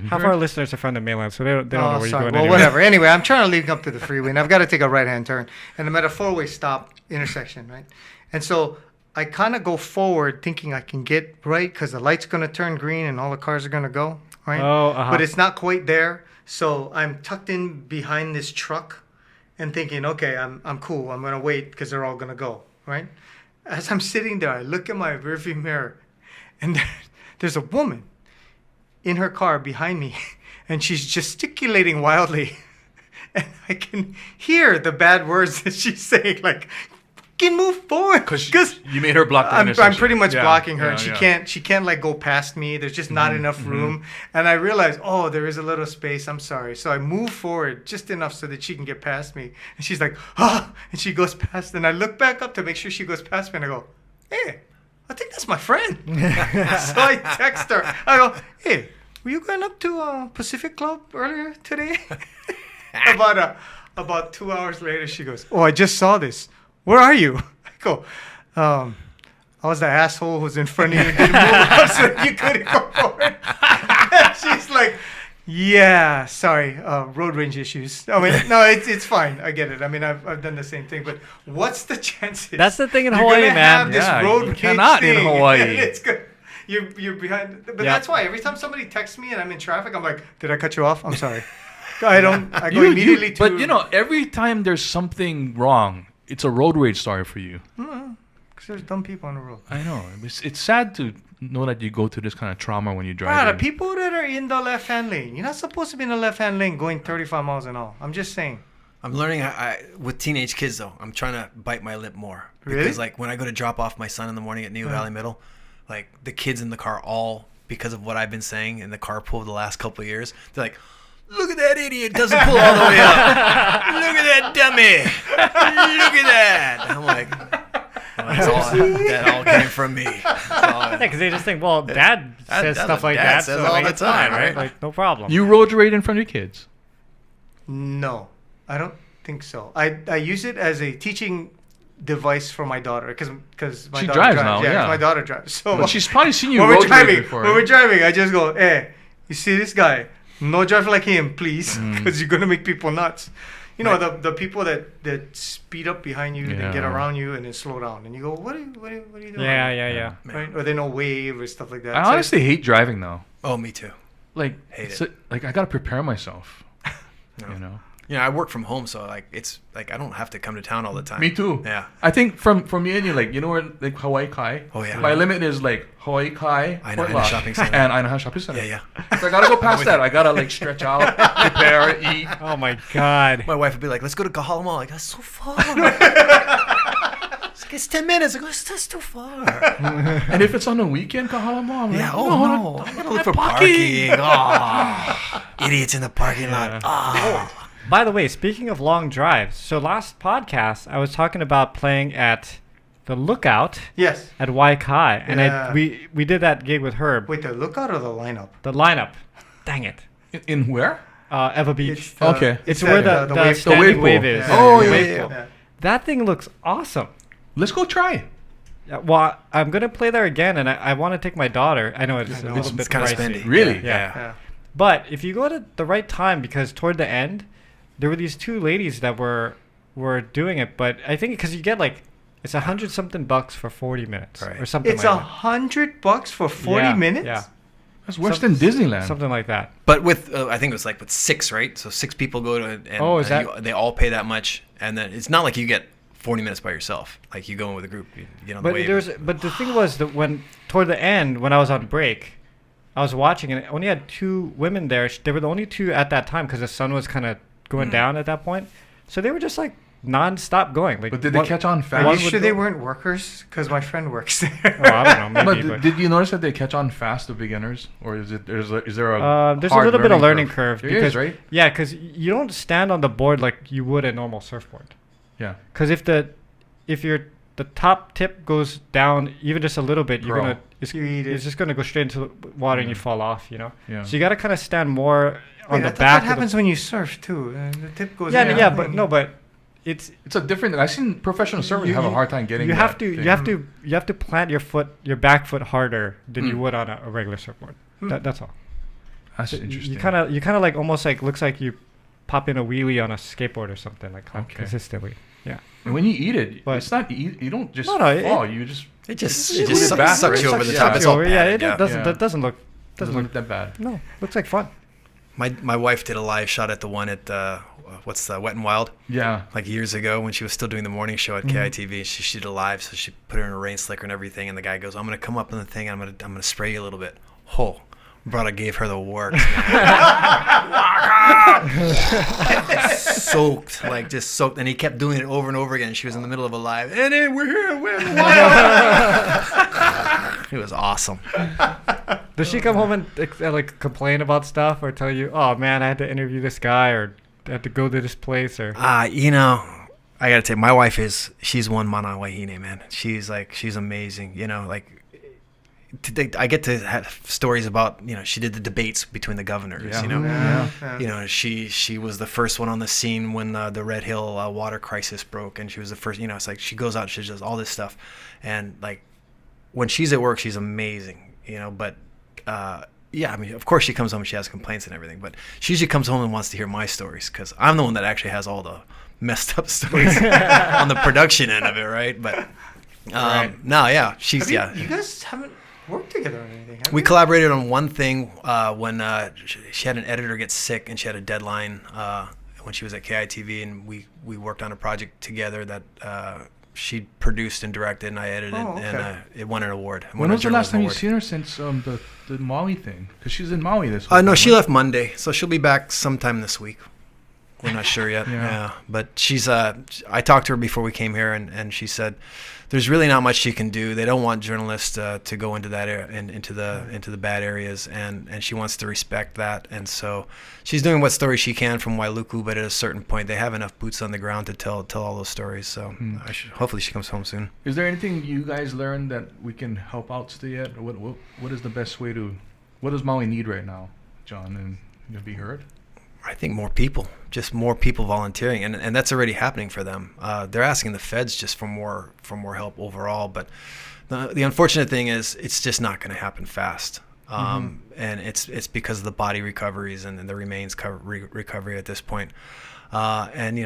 Half our listeners are from the mainland, so they don't know where you're going. Well, anyway. whatever. Anyway, I'm trying to lead up to the freeway, and I've got to take a right-hand turn. And I'm at a four-way stop intersection, right? And so I kind of go forward thinking I can get right because the light's going to turn green and all the cars are going to go, right? Oh, uh-huh. But it's not quite there. So I'm tucked in behind this truck and thinking, okay, I'm cool. I'm going to wait because they're all going to go, right? As I'm sitting there, I look in my rearview mirror, and there's a woman in her car behind me, and she's gesticulating wildly. And I can hear the bad words that she's saying, like, fucking move forward. Because you made her block the I'm intersection. pretty much Yeah, blocking her, yeah, and yeah. she can't like go past me. There's just not enough room. And I realize, oh, there is a little space. I'm sorry. So I move forward just enough so that she can get past me. And she's like, ah, and she goes past. And I look back up to make sure she goes past me, and I go, hey, I think that's my friend. So I text her. I go, hey, were you going up to Pacific Club earlier today? About 2 hours later, she goes, oh, I just saw this. Where are you? I go, I was the asshole who was in front of you and didn't move up so that you couldn't go forward. And she's like, yeah, sorry, road rage issues. I mean, no, it's fine. I get it. I mean, I've done the same thing. But what's the chances? That's the thing in you're Hawaii, gonna man. have this Yeah, road you rage cannot in thing, Hawaii. and it's good. You're behind. But Yeah. that's why every time somebody texts me and I'm in traffic, I'm like, did I cut you off? I'm sorry. I go immediately to. But you know, every time there's something wrong, it's a road rage story for you. Because there's dumb people on the road. I know. It's sad to know that you go through this kind of trauma when you drive. Ah, the people that are in the left-hand lane, you're not supposed to be in the left-hand lane going 35 miles an hour. I'm just saying. I'm learning with teenage kids though. I'm trying to bite my lip more because Really? like when I go to drop off my son in the morning at New Valley Middle, like the kids in the car all because of what I've been saying in the carpool the last couple of years, they're like, "Look at that idiot! Doesn't pull all the way up. Look at that dummy! Look at that!" I'm like, that all came from me. Yeah, because they just think, well, Dad says that's stuff what like Dad that, says so all like, the it's fine, time, right? Like, no problem. You road rage in front of your kids. No, I don't think so. I use it as a teaching device for my daughter because my She daughter drives now, 'cause yeah. my daughter drives. So But she's probably seen you when road we're rage driving, before. when we're driving, I just go, hey, you see this guy? No drive like him, please, because you're gonna make people nuts. You know, the people that speed up behind you, Yeah. they get around you and then slow down, and you go, what are you doing? Yeah. Right? Or they no wave or stuff like that. I So honestly hate driving though. Oh, me too. Like, Hate it's like I gotta prepare myself. No. You know. You know, I work from home, so like it's like I don't have to come to town all the time. Me too. Yeah. I think from me and you, like, you know where, like, Hawaii Kai? Oh, yeah. My limit is like Hawaii Kai, Aina Port Lodge, Shopping Center. and Aina Shopping Center. Yeah. So I gotta go past that. I gotta like stretch out, prepare, eat. Oh my God. My wife would be like, "Let's go to Kahala Mall." Like, that's so far. It's 10 minutes. I go, that's too far. And if it's on the weekend, Kahala Mall, I'm Yeah. like, Oh no. I'm gonna look for parking. Oh, idiots in the parking lot. Oh. By the way, speaking of long drives, so last podcast I was talking about playing at the Lookout yes. at Waikai, and Yeah. we did that gig with Herb. Wait, the lookout or the lineup? The lineup. Dang it. in where? Eva Beach. Okay. It's where the wave standing pool. wave is. Yeah. Oh, The yeah, wave yeah, pool. yeah. That thing looks awesome. Let's go try. Yeah, well, I'm gonna play there again, and I want to take my daughter. I know it's a little bit It's kind of pricey. spendy. Really? Yeah. Yeah. But if you go at the right time, because toward the end, there were these two ladies that were doing it. But I think because you get like it's $100-something for 40 minutes Right. or something It's like that. $100 for 40 Yeah, minutes. Yeah, That's worse than Disneyland. something like that. But with I think it was like with 6, right? So 6 people go to, and Oh, is that- they all pay that much, and then it's not like you get 40 minutes by yourself. Like you go in with a group, you get on the wave. But the thing was that when toward the end, when I was on break, I was watching and it only had 2 women there. They were the only 2 at that time because the sun was kind of going down at that point. So they were just like non-stop going. Like, But did they catch on fast? Are One you would sure they go- weren't workers? Because my friend works there. Oh, I don't know. Maybe, But did you notice that they catch on fast, the beginners, or is there a there's a hard little bit of learning curve. There because, is, right? Yeah, because you don't stand on the board like you would a normal surfboard. Yeah. Because if the top tip goes down even just a little bit, Pro. You eat it's it. just gonna go straight into the water and you fall off. Yeah. So you got to kind of stand more on Wait, I the thought back. that happens when you surf too. The tip goes Yeah, down. yeah, but it's It's a different. I've seen professional surfers have a hard time getting. you have that to thing. you have to plant your back foot harder than you would on a regular surfboard. That's all. That's So interesting. you kind of like almost like looks like you pop in a wheelie on a skateboard or something like Okay. consistently. Yeah. And when you eat it, But- it's not. You don't just No, no, fall. You just It just It just sucks, sucks you over the yeah. top. It's all yeah, padded, it doesn't Yeah. that doesn't look doesn't look that bad. no looks like fun. My wife did a live shot at the one at what's the Wet and Wild, Yeah. like years ago when she was still doing the morning show at KITV. She did a live, so she put her in a rain slicker and everything. And the guy goes, "I'm gonna come up on the thing. I'm gonna spray you a little bit." Oh, brother gave her the works. Soaked, like just soaked, and he kept doing it over and over again. She was in the middle of a live, and then we're here at Wet and Wild. It was awesome. Does she come home and like complain about stuff or tell you, "Oh man, I had to interview this guy or I had to go to this place or"? I gotta tell you, my wife she's one mana wahine, man. She's amazing. I get to have stories about, she did the debates between the governors, Yeah. she was the first one on the scene when the Red Hill water crisis broke, and she was the first, it's like she goes out and she does all this stuff, and like when she's at work, she's amazing, but yeah, I mean, of course she comes home and she has complaints and everything, but she usually comes home and wants to hear my stories because I'm the one that actually has all the messed up stories on the production end of it, right? But no, yeah, she's You guys haven't worked together on anything, have We you? collaborated on one thing when she had an editor get sick and she had a deadline when she was at KITV, and we worked on a project together that she produced and directed, and I edited, Oh, okay. and it won an award. When was the last time you've seen her since the Maui thing? Because she's in Maui this week. No, she left Monday, so she'll be back sometime this week. We're not sure yet. Yeah. Yeah, but she's. I talked to her before we came here, and she said there's really not much she can do. They don't want journalists to go into that into the bad areas, and she wants to respect that. And so she's doing what stories she can from Wailuku, but at a certain point they have enough boots on the ground to tell all those stories. So hopefully she comes home soon. Is there anything you guys learned that we can help out still yet? Or what is the best way to? What does Maui need right now, John, and to be heard? I think more people volunteering, and that's already happening for them. They're asking the feds just for more help overall, but the unfortunate thing is it's just not going to happen fast. And it's because of the body recoveries and the remains recovery at this point. And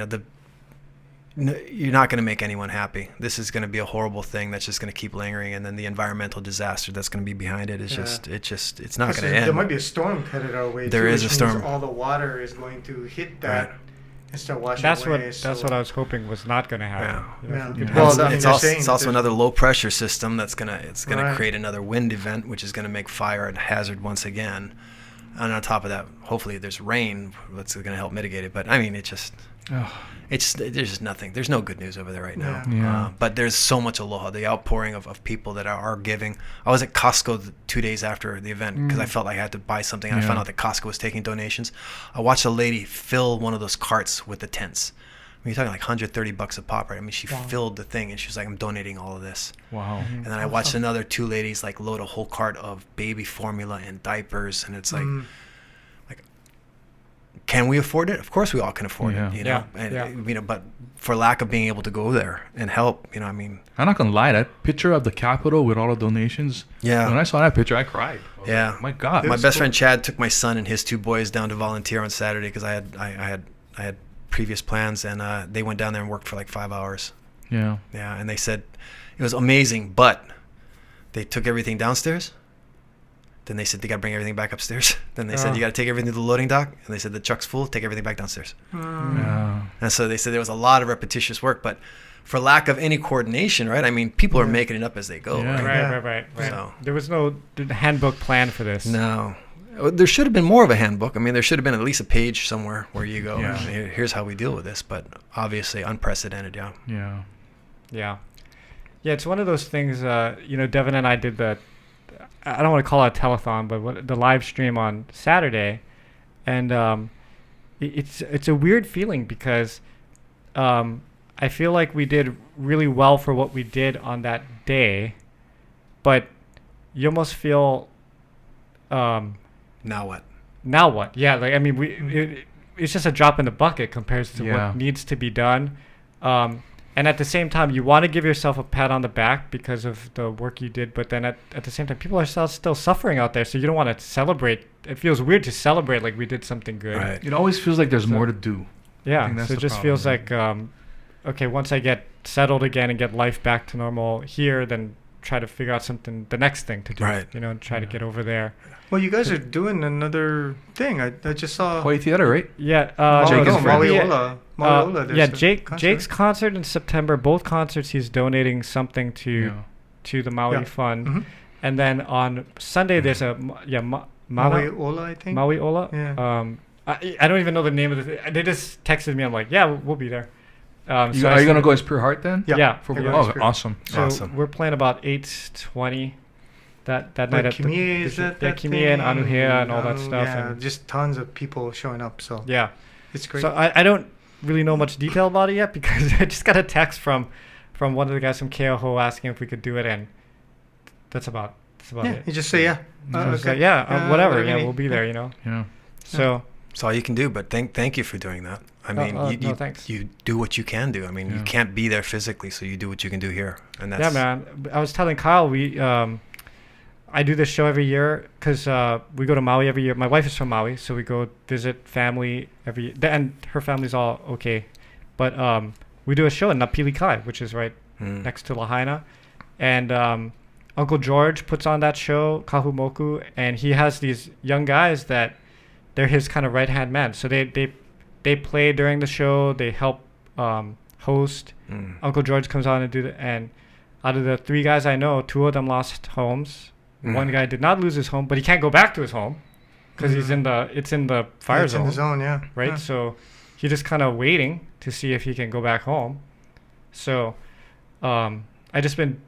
you're not going to make anyone happy. This is going to be a horrible thing that's just going to keep lingering, and then the environmental disaster that's going to be behind it is it's not going to end. There might be a storm headed our way. There too, is which a storm. means all the water is going to hit that Right. and start washing That's away. what I was hoping was not going to happen. Yeah. If we could- Well, It's, I mean, it's they're also, saying it's that also there's- another low pressure system that's gonna Right. create another wind event, which is gonna make fire a hazard once again. And on top of that, hopefully there's rain that's gonna help mitigate it. But I mean, there's just nothing. There's no good news over there right now. Yeah. But there's so much aloha, the outpouring of people that are giving. I was at Costco 2 days after the event because I felt like I had to buy something. And I found out that Costco was taking donations. I watched a lady fill one of those carts with the tents. I mean, you're talking like $130 a pop, right? I mean, she filled the thing, and she was like, "I'm donating all of this." Wow. And then I watched another 2 ladies like load a whole cart of baby formula and diapers, and it's like can we afford it? Of course, we all can afford Yeah. it. You know, Yeah. and, you know, but for lack of being able to go there and help, you know, I mean, I'm not gonna lie, that picture of the Capitol with all the donations. yeah. When I saw that picture, I cried. I was Yeah. like, my God. My It's best cool. friend Chad took my son and his 2 boys down to volunteer on Saturday because I had previous plans, and they went down there and worked for like 5 hours. Yeah. Yeah, and they said it was amazing, but they took everything downstairs. Then they said they got to bring everything back upstairs. Then they said you got to take everything to the loading dock, and they said the truck's full, take everything back downstairs. Yeah. And so they said there was a lot of repetitious work, but for lack of any coordination, right? I mean, people are making it up as they go. Yeah. Right? Right, right. So- There was no handbook plan for this. No. There should have been more of a handbook. I mean, there should have been at least a page somewhere where you go, Yeah. here's how we deal with this, but obviously unprecedented, yeah. Yeah. Yeah. Yeah, it's one of those things, you know, Devon and I did I don't want to call it a telethon, but the live stream on Saturday. And it's a weird feeling because I feel like we did really well for what we did on that day, but you almost feel, Now what? now what? Yeah, like, I mean, it's just a drop in the bucket compared to Yeah. what needs to be done. And at the same time, you want to give yourself a pat on the back because of the work you did, but then at the same time, people are still suffering out there, so you don't want to celebrate. It feels weird to celebrate like we did something good. Right. It always feels like there's So- more to do. I Yeah, think that's so it the just problem, feels like, okay, once I get settled again and get life back to normal here, then try to figure out the next thing to do, Right. you know, and try to get over there. Well, you guys are doing another thing. I just saw. Hawaii Theater, right? Yeah, Jake is friend. Mauiola. Mauiola. yeah, there's a concert. Jake's concert in September. Both concerts, he's donating something to the Maui Yeah. Fund, Mhm. and then on Sunday there's Maui Mauiola, I think. Ola. Yeah. I don't even know the name of they just texted me. I'm like, yeah, we'll be there. So Are I you said- gonna go as Pure Heart then? Yeah. For, Yeah, oh, it's Pure. awesome. So Awesome. we're playing about 8:20 that night Like at Kimie is that Kimie and thing? Anuhea and all that Anu, stuff. Yeah, And just tons of people showing up. So yeah. it's great. So I don't really know much detail about it yet because I just got a text from one of the guys from Keoho asking if we could do it, and that's about yeah, it. you just say yeah. So I was like, yeah, whatever. Yeah, you we'll need. be there, you know. Yeah. So That's all you can do, but thank you for doing that. I mean, no, thanks. you do what you can do. I mean, you Yeah. can't be there physically, so you do what you can do here. And that's yeah, man. I was telling Kyle I do this show every year because we go to Maui every year. My wife is from Maui, so we go visit family every year. And her family's all okay. But we do a show in Napili Kai, which is right next to Lahaina. And Uncle George puts on that show, Kahumoku, and he has these young guys that they're his kind of right-hand man. So they play during the show. They help host. Uncle George comes on and do the, and out of the 3 guys I know, 2 of them lost homes. One guy did not lose his home, but he can't go back to his home because it's in the fire It's zone, in the zone, yeah. right? Yeah. So he's just kind of waiting to see if he can go back home. So I just been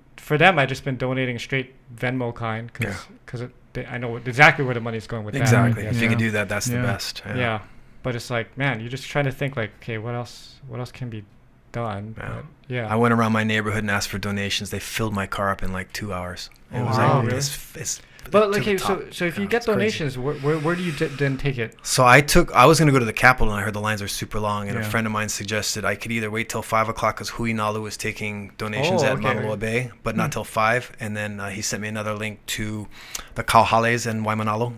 donating straight Venmo kind because I know exactly where the money's going with exactly. that. Right? If you can do that, that's the Yeah. best. Yeah. But it's like, man, you're just trying to think like, okay, what else can be done? Yeah. But, yeah. I went around my neighborhood and asked for donations. They filled my car up in like 2 hours. It was wow, like really? it's But to like, the okay, top. so if you Yeah, get it's crazy. donations, where do you then take it? So I was going to go to the Capitol, and I heard the lines are super long, and a Yeah. friend of mine suggested I could either wait till 5 o'clock because Huinalu was taking donations Oh, at okay. Mauna Loa Bay, but not till 5. And then he sent me another link to the Kauhales in Waimanalo.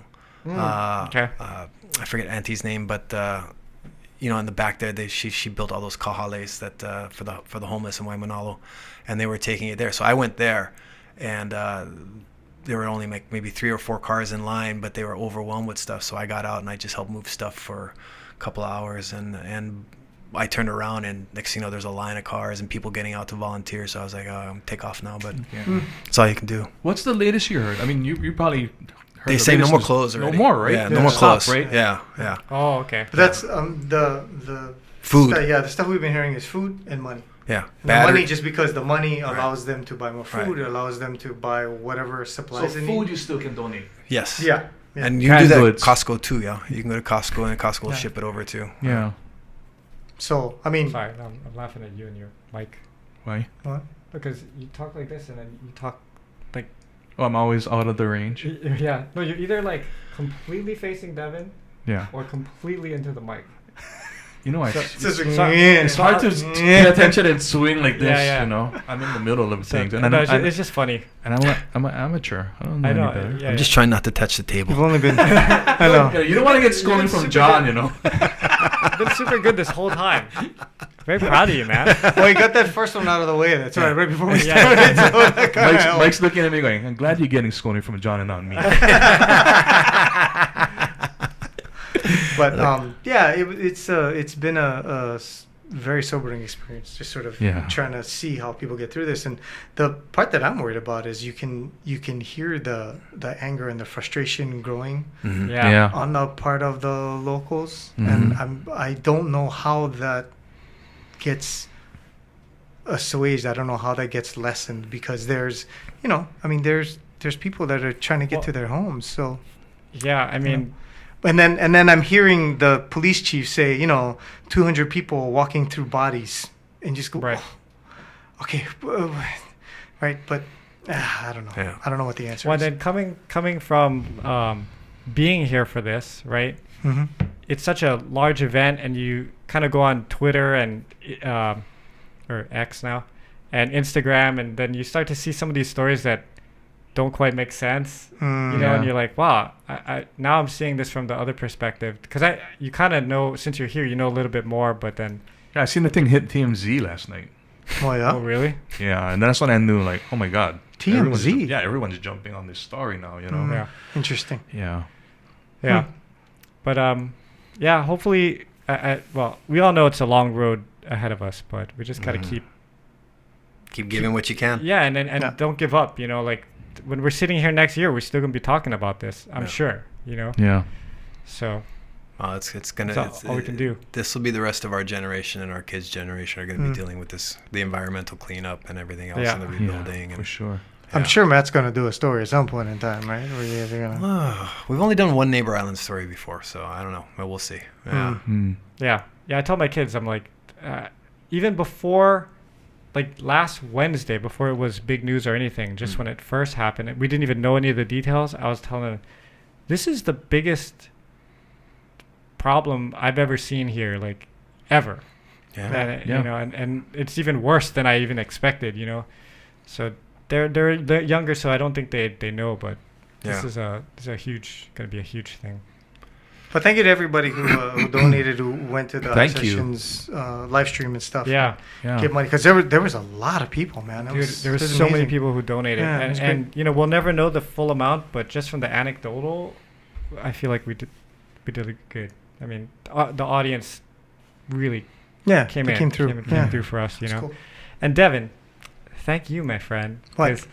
Okay. I forget Auntie's name, but in the back there, she built all those kauhales that for the homeless in Waimanalo, and they were taking it there. So I went there, and there were only like maybe 3 or 4 cars in line, but they were overwhelmed with stuff. So I got out and I just helped move stuff for a couple of hours, and I turned around, and next thing you know, there's a line of cars and people getting out to volunteer. So I was like, take off now, but that's all you can do. What's the latest you heard? I mean, you probably heard They the say no latest more is- clothes already. No more, right? Yeah, no Yeah. more Stop, clothes. right? Yeah. Oh, okay. But that's the Food. the stuff we've been hearing is food and money. Yeah. And the money just because the money Right. allows them to buy more food, it allows them to buy whatever So supplies they food need. you still can donate. Yes. Yeah. Yeah. And you can do Canned that goods. at Costco too, yeah. You can go to Costco, and Costco will Yeah. ship it over too. Yeah. So I mean, Sorry, I'm laughing at you and your mic Why? what? because you talk like this and then you talk Oh, I'm always out of the range. yeah. No, you're either like completely facing Devon, Yeah. or completely into the mic. You know, It's hard to pay attention and swing like this. Yeah. You know, I'm in the middle of things, and It's just funny. I'm an amateur. I don't know I know. any better. Yeah, I'm just trying not to touch the table. You've only been. I know. Yeah, you don't want to get scolding from John, you know. I've been super good this whole time. Very proud of you, man. Well, you got that first one out of the way. That's right before we Yeah. started. So that kinda helped. Mike's looking at me going, "I'm glad you're getting scolding from John and not me." But it's been a very sobering experience. Just sort of trying to see how people get through this. And the part that I'm worried about is you can hear the anger and the frustration growing Yeah. on the part of the locals, Mhm. and I don't know how that gets assuaged. I don't know how that gets lessened, because there's people that are trying to get to their homes. So Yeah, I mean, and then I'm hearing the police chief say, 200 people walking through bodies, and just go, Right. "Oh, okay, right, but I don't know. Yeah. I don't know what the answer well, is. then coming from being here for this, right? Mm-hmm. It's such a large event, and you kind of go on Twitter and or X now, and Instagram, and then you start to see some of these stories that don't quite make sense, and you're like, wow, I now I'm seeing this from the other perspective, because you kind of know, since you're here, you know a little bit more, but then Yeah, I seen the thing hit TMZ last night. Oh yeah. oh really? Yeah, and that's when I knew, like, oh my God, TMZ? everyone's jumping on this story now. You know. Mm. Yeah. Interesting. Yeah. Yeah. But yeah, hopefully, well, we all know it's a long road ahead of us, but we just gotta Keep giving what you can. yeah, and Yeah. don't give up. Like when we're sitting here next year, we're still gonna be talking about this. I'm Yeah. sure. Yeah. So Well, it's gonna. that's all we can do. This will be the rest of our generation, and our kids' generation are going to be dealing with this, the environmental cleanup and everything else, Yeah. and the rebuilding. For and sure. I'm sure Matt's going to do a story at some point in time, right? Or you guys are gonna... We've only done one Neighbor Island story before, so I don't know. But we'll see. Yeah. Mm. Yeah. I told my kids, I'm like, even before, like last Wednesday, before it was big news or anything, just when it first happened, we didn't even know any of the details. I was telling them, this is the biggest problem I've ever seen here, like ever. Yeah. And, and it's even worse than I even expected, So they're younger, so I don't think they know, but this is a gonna be a huge thing. But thank you to everybody who donated, who went to the Thank you. Hisessions live stream and stuff. Yeah. Give money, because there was a lot of people, man. Dude, there were so many people who donated, Yeah, it was and we'll never know the full amount, but just from the anecdotal, I feel like we did good. I mean, the audience really came through for us, Cool. And Devon, thank you, my friend, because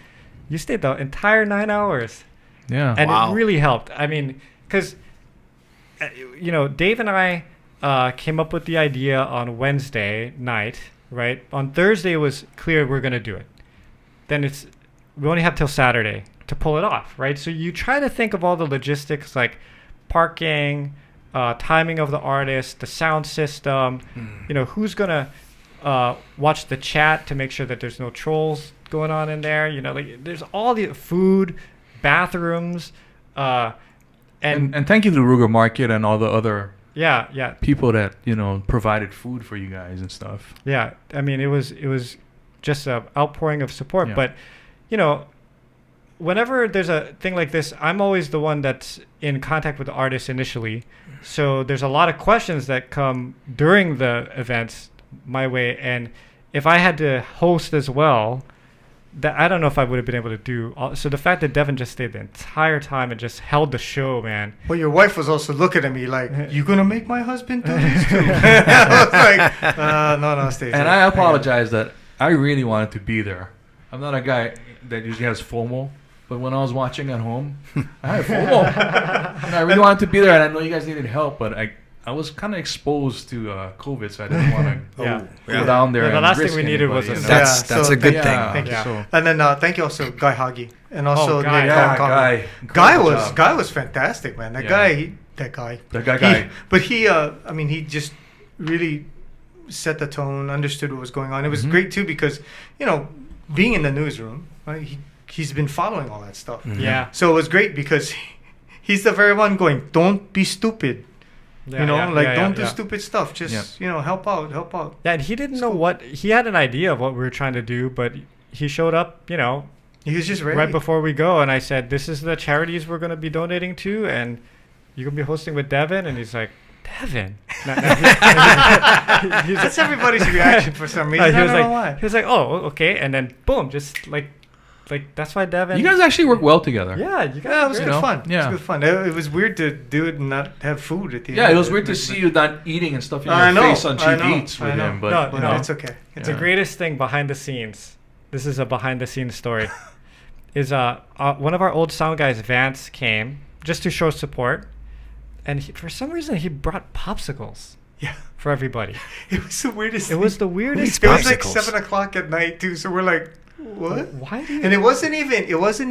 you stayed the entire 9 hours, Yeah. and Wow. it really helped. I mean, because Dave and I came up with the idea on Wednesday night, right? On Thursday, it was clear we're going to do it. Then we only have till Saturday to pull it off, right? So you try to think of all the logistics, like parking, timing of the artist, the sound system, who's going to watch the chat to make sure that there's no trolls going on in there. Like there's all the food, bathrooms, and thank you to Ruger Market and all the other yeah people that provided food for you guys and stuff. Yeah, I mean, it was just a outpouring of support. Yeah. But whenever there's a thing like this, I'm always the one that's in contact with the artist initially. So there's a lot of questions that come during the events my way, and if I had to host as well, that I don't know if I would have been able to do. So the fact that Devon just stayed the entire time and just held the show, man. Well, your wife was also looking at me like, "You gonna make my husband do this too?" I was like, "No, stay." And I apologize that I really wanted to be there. I'm not a guy that usually has FOMO, but when I was watching at home, I had FOMO. And I really wanted to be there, and I know you guys needed help, but I was kind of exposed to COVID, so I didn't want to go down there. Yeah, the and last thing risk we needed was anybody, a That's so a good thank- thing. Thank you. Yeah. So, And then thank you also Guy Hagi, and also Guy. Nick yeah, Kong. Guy. Guy was fantastic, man. That Yeah. guy. The guy. But he just really set the tone, understood what was going on. It was great too, because being in the newsroom, right? He's been following all that stuff. Yeah. So it was great because he's the very one going, "Don't be stupid. Yeah, you know, yeah, like yeah, don't yeah, do yeah. stupid stuff. Just help out. Yeah, and he didn't know what he had an idea of what we were trying to do, but he showed up, He was just ready. right before we go, and I said, "This is the charities we're going to be donating to, and you're going to be hosting with Devon." And he's like, "Devon?" That's everybody's reaction for some reason. he I was don't like, know why. he was like, "Oh, okay," and then boom, just like that's why Devon. You guys actually work well together. Yeah, you guys. Yeah, it was are good great. fun. Yeah. It was good fun. It was weird to do it and not have food at the end. Yeah, it of was weird to see you not eating and stuff in I your know, face on I cheap know, eats with I know. him, but No, But no. it's okay. It's Yeah. the greatest thing behind the scenes. This is a behind the scenes story. Is one of our old sound guys, Vance, came just to show support, and for some reason he brought popsicles Yeah. for everybody. It was the weirdest It was thing. the weirdest. It was like Popsicles. 7:00 at night too, so we're like, what? Why do you? And it wasn't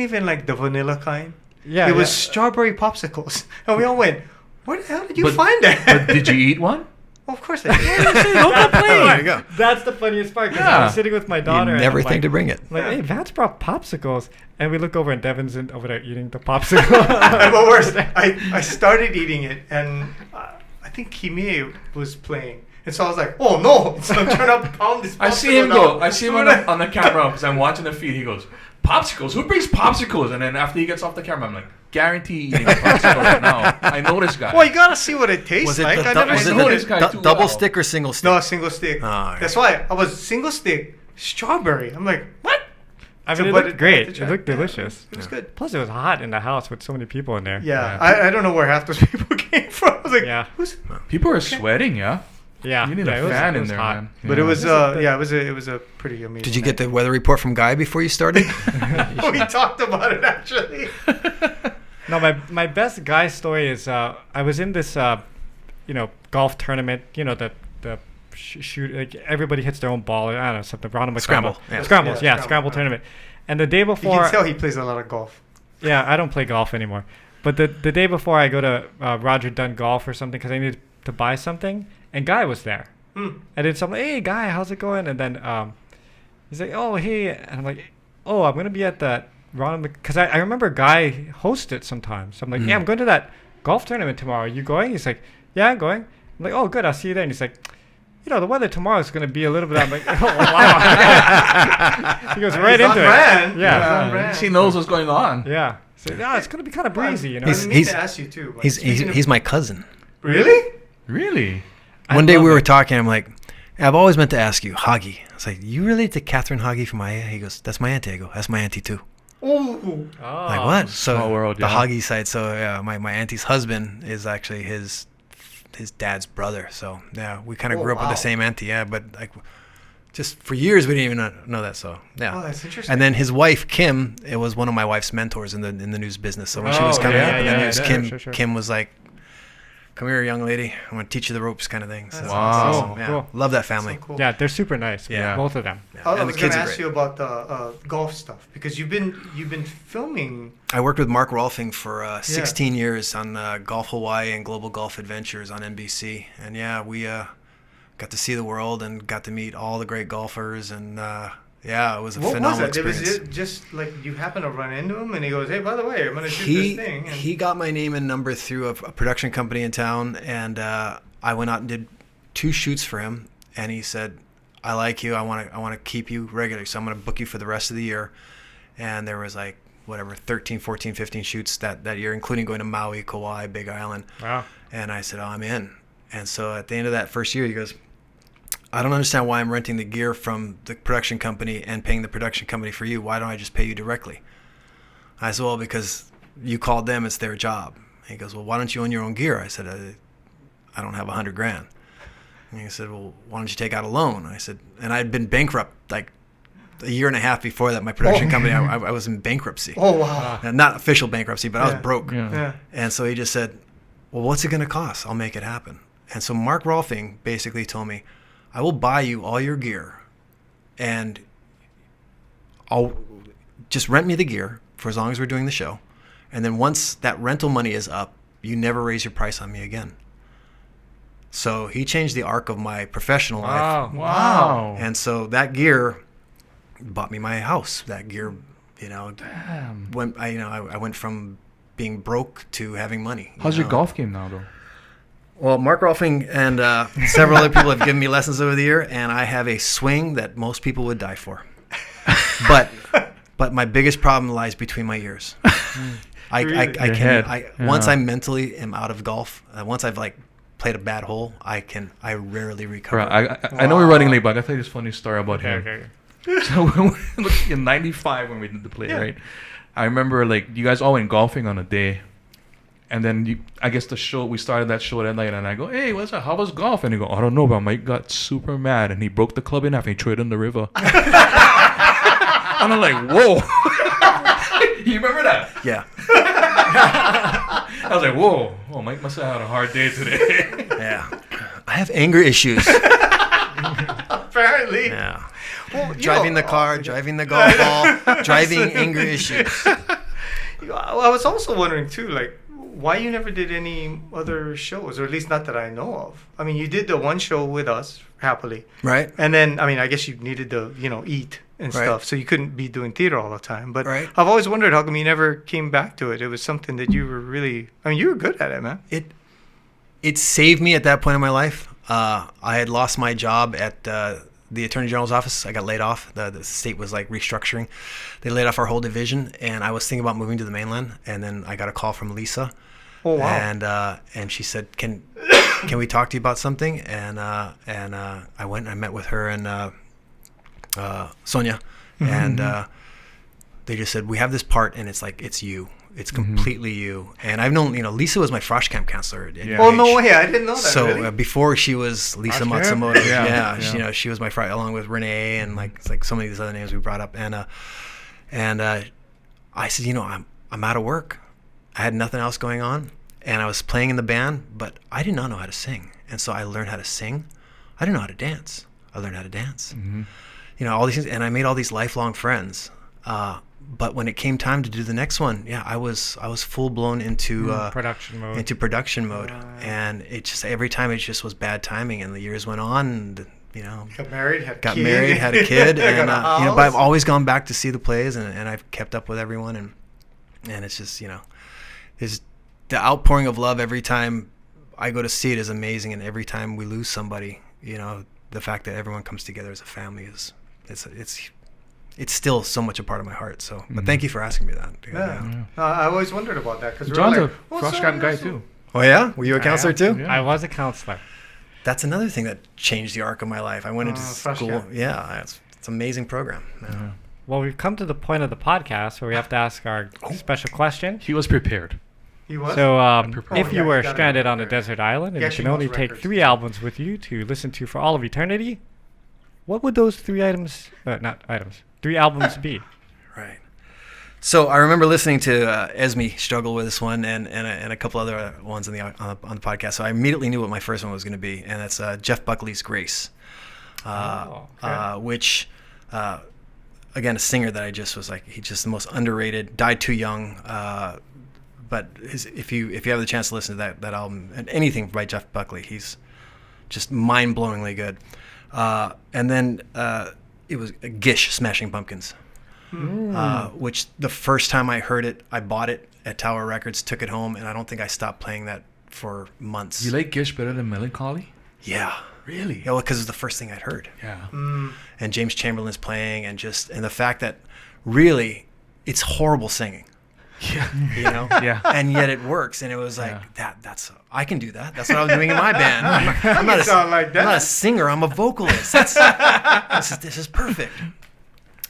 even like the vanilla kind. yeah, It was yeah. strawberry popsicles. And we all went, where the hell did you But- find that? but did you eat one? Well, of course I did. Don't complain. There you go. That's the funniest part. 'Cause I Yeah. was sitting with my You daughter. and never I'm think like, to bring it. I'm like, Yeah. hey, Vance brought popsicles, and we look over and Devon's over there eating the popsicle. And what worse, I started eating it, and I think Kimie was playing. And so I was like, oh no! So I'm trying to pound this popsicle I see him down. go. I see him on the camera because I'm watching the feed. He goes, popsicles? Who brings popsicles? And then after he gets off the camera, I'm like, guarantee eating a popsicle right now. I know this guy. Well, you gotta see what it tastes Was it like. the, I du- never was it seen know the this guy du- too double well. stick or single stick? No, single stick. Oh, all right. That's why I was single stick strawberry. I'm like, what? I So, mean, it but looked great. to It try. looked delicious. It was good. Plus, it was hot in the house with so many people in there. Yeah, Yeah. I don't know where half those people came from. I was like, Yeah. who's? People are sweating, yeah? Yeah. You need yeah, a it was- fan it in was there, hot. man. But it was, Yeah. it was a pretty amazing. Did you get the weather report from Guy before you started? We talked about it actually. No, my best guy story is I was in this golf tournament. The shoot, like everybody hits their own ball. I don't know, something round Scramble, yeah. Scrambles, Yeah, yeah, scramble, scramble yeah. tournament. And the day You before, can tell he plays a lot of golf. yeah, I don't play golf anymore. But the day before, I go to Roger Dunn Golf or something because I needed to buy something, and Guy was there. Hmm. I did something. Hey, Guy, how's it going? And then he's like, oh, hey, and I'm like, oh, I'm gonna be at that Ronald because I remember Guy hosts it sometimes. So I'm like, yeah, I'm going to that golf tournament tomorrow. Are you going? He's like, yeah, I'm going. I'm like, oh, good, I'll see you there. And he's like, the weather tomorrow is going to be a little bit. I'm like, oh, wow. He goes right He's on into brand. it. Yeah. He's on brand. He knows what's going on. Yeah. So yeah, it's going to be kind of breezy, I He's- mean, to ask you too. But speaking of- he's my cousin. really? Really? One day love we were it. talking. I'm like, I've always meant to ask you, Hoggy. I was like, you relate to Catherine Hoggy from Maya? He goes, that's my auntie. I go, that's my auntie too. Oh, Oh. Like what? So small world, the yeah. Hoggy side. So yeah, my auntie's husband is actually his dad's brother. So yeah, we kind of Oh, grew up with wow. the same auntie. Yeah, but like, just for years we didn't even know that. So yeah. oh, that's interesting. And then his wife Kim, it was one of my wife's mentors in the news business. So when she was Oh, coming yeah, up in the yeah, news, yeah, Kim sure. Kim was like, "Come here, young lady. I'm gonna teach you the ropes," kind of thing. So, That's Wow. awesome. yeah, Cool. love that So family. cool. Yeah, they're super nice. Yeah. Both of them. Yeah. I And the was kids gonna are ask great. you about the golf stuff because you've been filming. I worked with Mark Rolfing for 16 years on Golf Hawaii and Global Golf Adventures on NBC, and yeah, we got to see the world and got to meet all the great golfers, and yeah, it was a What was phenomenal it? experience. Was it just like you happened to run into him and he goes, "Hey, by the way, I'm gonna shoot He this thing." And he got my name and number through a production company in town, and I went out and did 2 shoots for him, and he said, "I like you. I want to keep you regular, so I'm going to book you for the rest of the year." And there was like whatever 13, 14, 15 shoots that year, including going to Maui, Kauai, Big Island. Wow. And I said, "Oh, I'm in." And so at the end of that first year, he goes, "I don't understand why I'm renting the gear from the production company and paying the production company for you. Why don't I just pay you directly?" I said, "Well, because you called them, it's their job." And he goes, "Well, why don't you own your own gear?" I said, I don't have $100,000. And he said, "Well, why don't you take out a loan?" I said, and I'd been bankrupt like a year and a half before that. My production Oh. company, I was in bankruptcy. oh wow. And not official bankruptcy, but I Yeah. was broke. Yeah. Yeah. And so he just said, "Well, what's it going to cost? I'll make it happen." And so Mark Rolfing basically told me, "I will buy you all your gear and I'll just rent me the gear for as long as we're doing the show. And then once that rental money is up, you never raise your price on me again." So he changed the arc of my professional life. Wow. Wow. And so that gear bought me my house. That gear, Damn. I went from being broke to having money. How's you your know. golf game now, though? Well, Mark Rolfing and several other people have given me lessons over the year, and I have a swing that most people would die for. But my biggest problem lies between my ears. Once I mentally am out of golf, once I've like played a bad hole, I rarely recover. I know we're running late, but I gotta tell you this funny story about him. Okay. So in '95 when we did the play, right? I remember like you guys all went golfing on a day, and then I guess we started that show that night, and I go, "Hey, what's up? How was golf?" And he go, "I don't know, but Mike got super mad, and he broke the club in half and he threw it in the river." And I'm like, "Whoa!" You remember that? Yeah. I was like, "Whoa! Oh, Mike must have had a hard day today." Yeah. I have anger issues. Apparently. Yeah. Well, Driving the car, driving the golf ball, driving anger issues. I was also wondering too, like, why you never did any other shows, or at least not that I know of. I mean, you did the one show with us, happily, Right. and then I mean, I guess you needed to, eat and Right. stuff, so you couldn't be doing theater all the time. But Right. I've always wondered how come you never came back to it. It was something that you were really, I mean, you were good at it, man. It saved me at that point in my life. I had lost my job at the Attorney General's office. I got laid off. The state was like restructuring. They laid off our whole division, and I was thinking about moving to the mainland. And then I got a call from Lisa. Oh wow. And she said, "Can we talk to you about something?" And I went and I met with her and Sonia, and they just said, "We have this part, and it's you. It's completely you." And I've known, Lisa was my frosh camp counselor. Oh no way! I didn't know that. So really? Before she was Lisa Frosh camp? Matsumoto, Yeah. she was my friend along with Renee and like some of these other names we brought up. And I said, I'm out of work. I had nothing else going on, and I was playing in the band, but I did not know how to sing. And so I learned how to sing. I didn't know how to dance. I learned how to dance. All these things, and I made all these lifelong friends. But when it came time to do the next one, I was full blown into Production mode. And it just every time it just was bad timing, and the years went on, and Got married, had had a kid, and got a but I've house. always gone back to see the plays, and I've kept up with everyone, and it's just is the outpouring of love every time I go to see it is amazing, and every time we lose somebody, the fact that everyone comes together as a family is it's still so much a part of my heart. So, but thank you for asking me that. Yeah. I always wondered about that because John's a frosh camp guy too. Oh yeah, were you a counselor too? Yeah. I was a counselor. That's another thing that changed the arc of my life. I went into Frosh school. camp. Yeah, it's an amazing program. Yeah. Well, we've come to the point of the podcast where we have to ask our special question. He was prepared. He was. So, prepared. if Oh, you yeah, were you gotta stranded be on a prepared. desert island and Yeah, you she can only knows take records. 3 albums with you to listen to for all of eternity, what would those 3 items, not items, 3 albums be? Right. So I remember listening to Esme struggle with this one and a couple other ones on the podcast. So I immediately knew what my first one was going to be, and that's Jeff Buckley's Grace, which again, a singer that I just was like, he's just the most underrated. Died too young, but if you have the chance to listen to that album and anything by Jeff Buckley, he's just mind-blowingly good. And then it was Gish, Smashing Pumpkins. Which the first time I heard it, I bought it at Tower Records, took it home, and I don't think I stopped playing that for months. You like Gish better than Melancholy? Yeah. Really? Yeah, well, because it's the first thing I'd heard. Yeah. And James Chamberlain's playing, and the fact that really it's horrible singing. Yeah. Yeah. And yet it works, and it was like that's I can do that. That's what I was doing in my band. I'm sound like that. I'm not a singer. I'm a vocalist. This is perfect.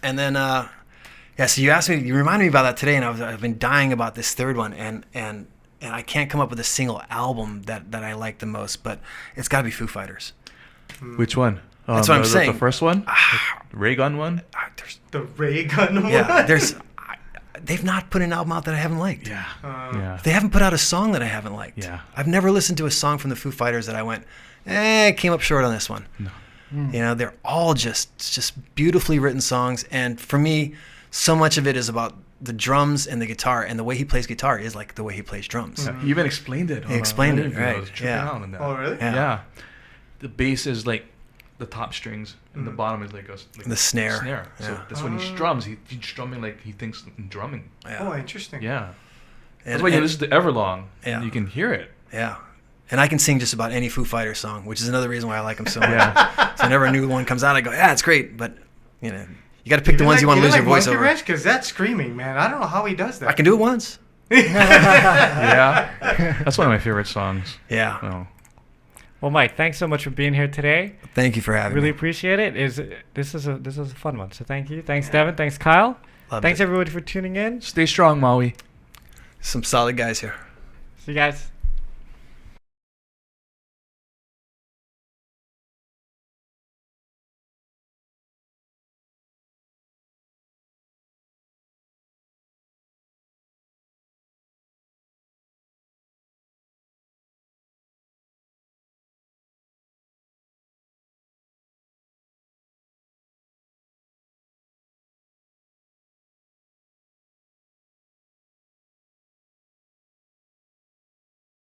And then so you asked me, you reminded me about that today, and I've been dying about this third one, and I can't come up with a single album that I like the most, but it's got to be Foo Fighters. Which one? That's what I'm saying. The first one? The Ray Gun one? The ray gun one. Yeah, they've not put an album out that I haven't liked. Yeah. Yeah. They haven't put out a song that I haven't liked. Yeah. I've never listened to a song from the Foo Fighters that I went, came up short on this one. No. They're all just beautifully written songs, and for me, so much of it is about the drums and the guitar, and the way he plays guitar is like the way he plays drums. Yeah, he even explained it. He explained it, on an interview. I right, was tripping yeah. out on that. Oh really? Yeah. The bass is like the top strings, and the bottom is like The snare. So Yeah. that's when he strums. He's strumming like he thinks in drumming. Oh, interesting. Yeah. And- That's why you and- listen to Everlong, Yeah. and you can hear it. Yeah. And I can sing just about any Foo Fighters song, which is another reason why I like them so much. Yeah. So whenever a new one comes out, I go, yeah, it's great. But, you know, you got to pick the ones you want to lose your voice over. Because that's screaming, man. I don't know how he does that. I can do it once. Yeah. That's one of my favorite songs. Yeah. Oh. Well, Mike, thanks so much for being here today. Thank you for having Really me. appreciate it. This is a fun one. So thank you. Thanks, Devon. Thanks, Kyle. Loved Thanks it. everybody for tuning in. Stay strong, Maui. Some solid guys here. See you guys.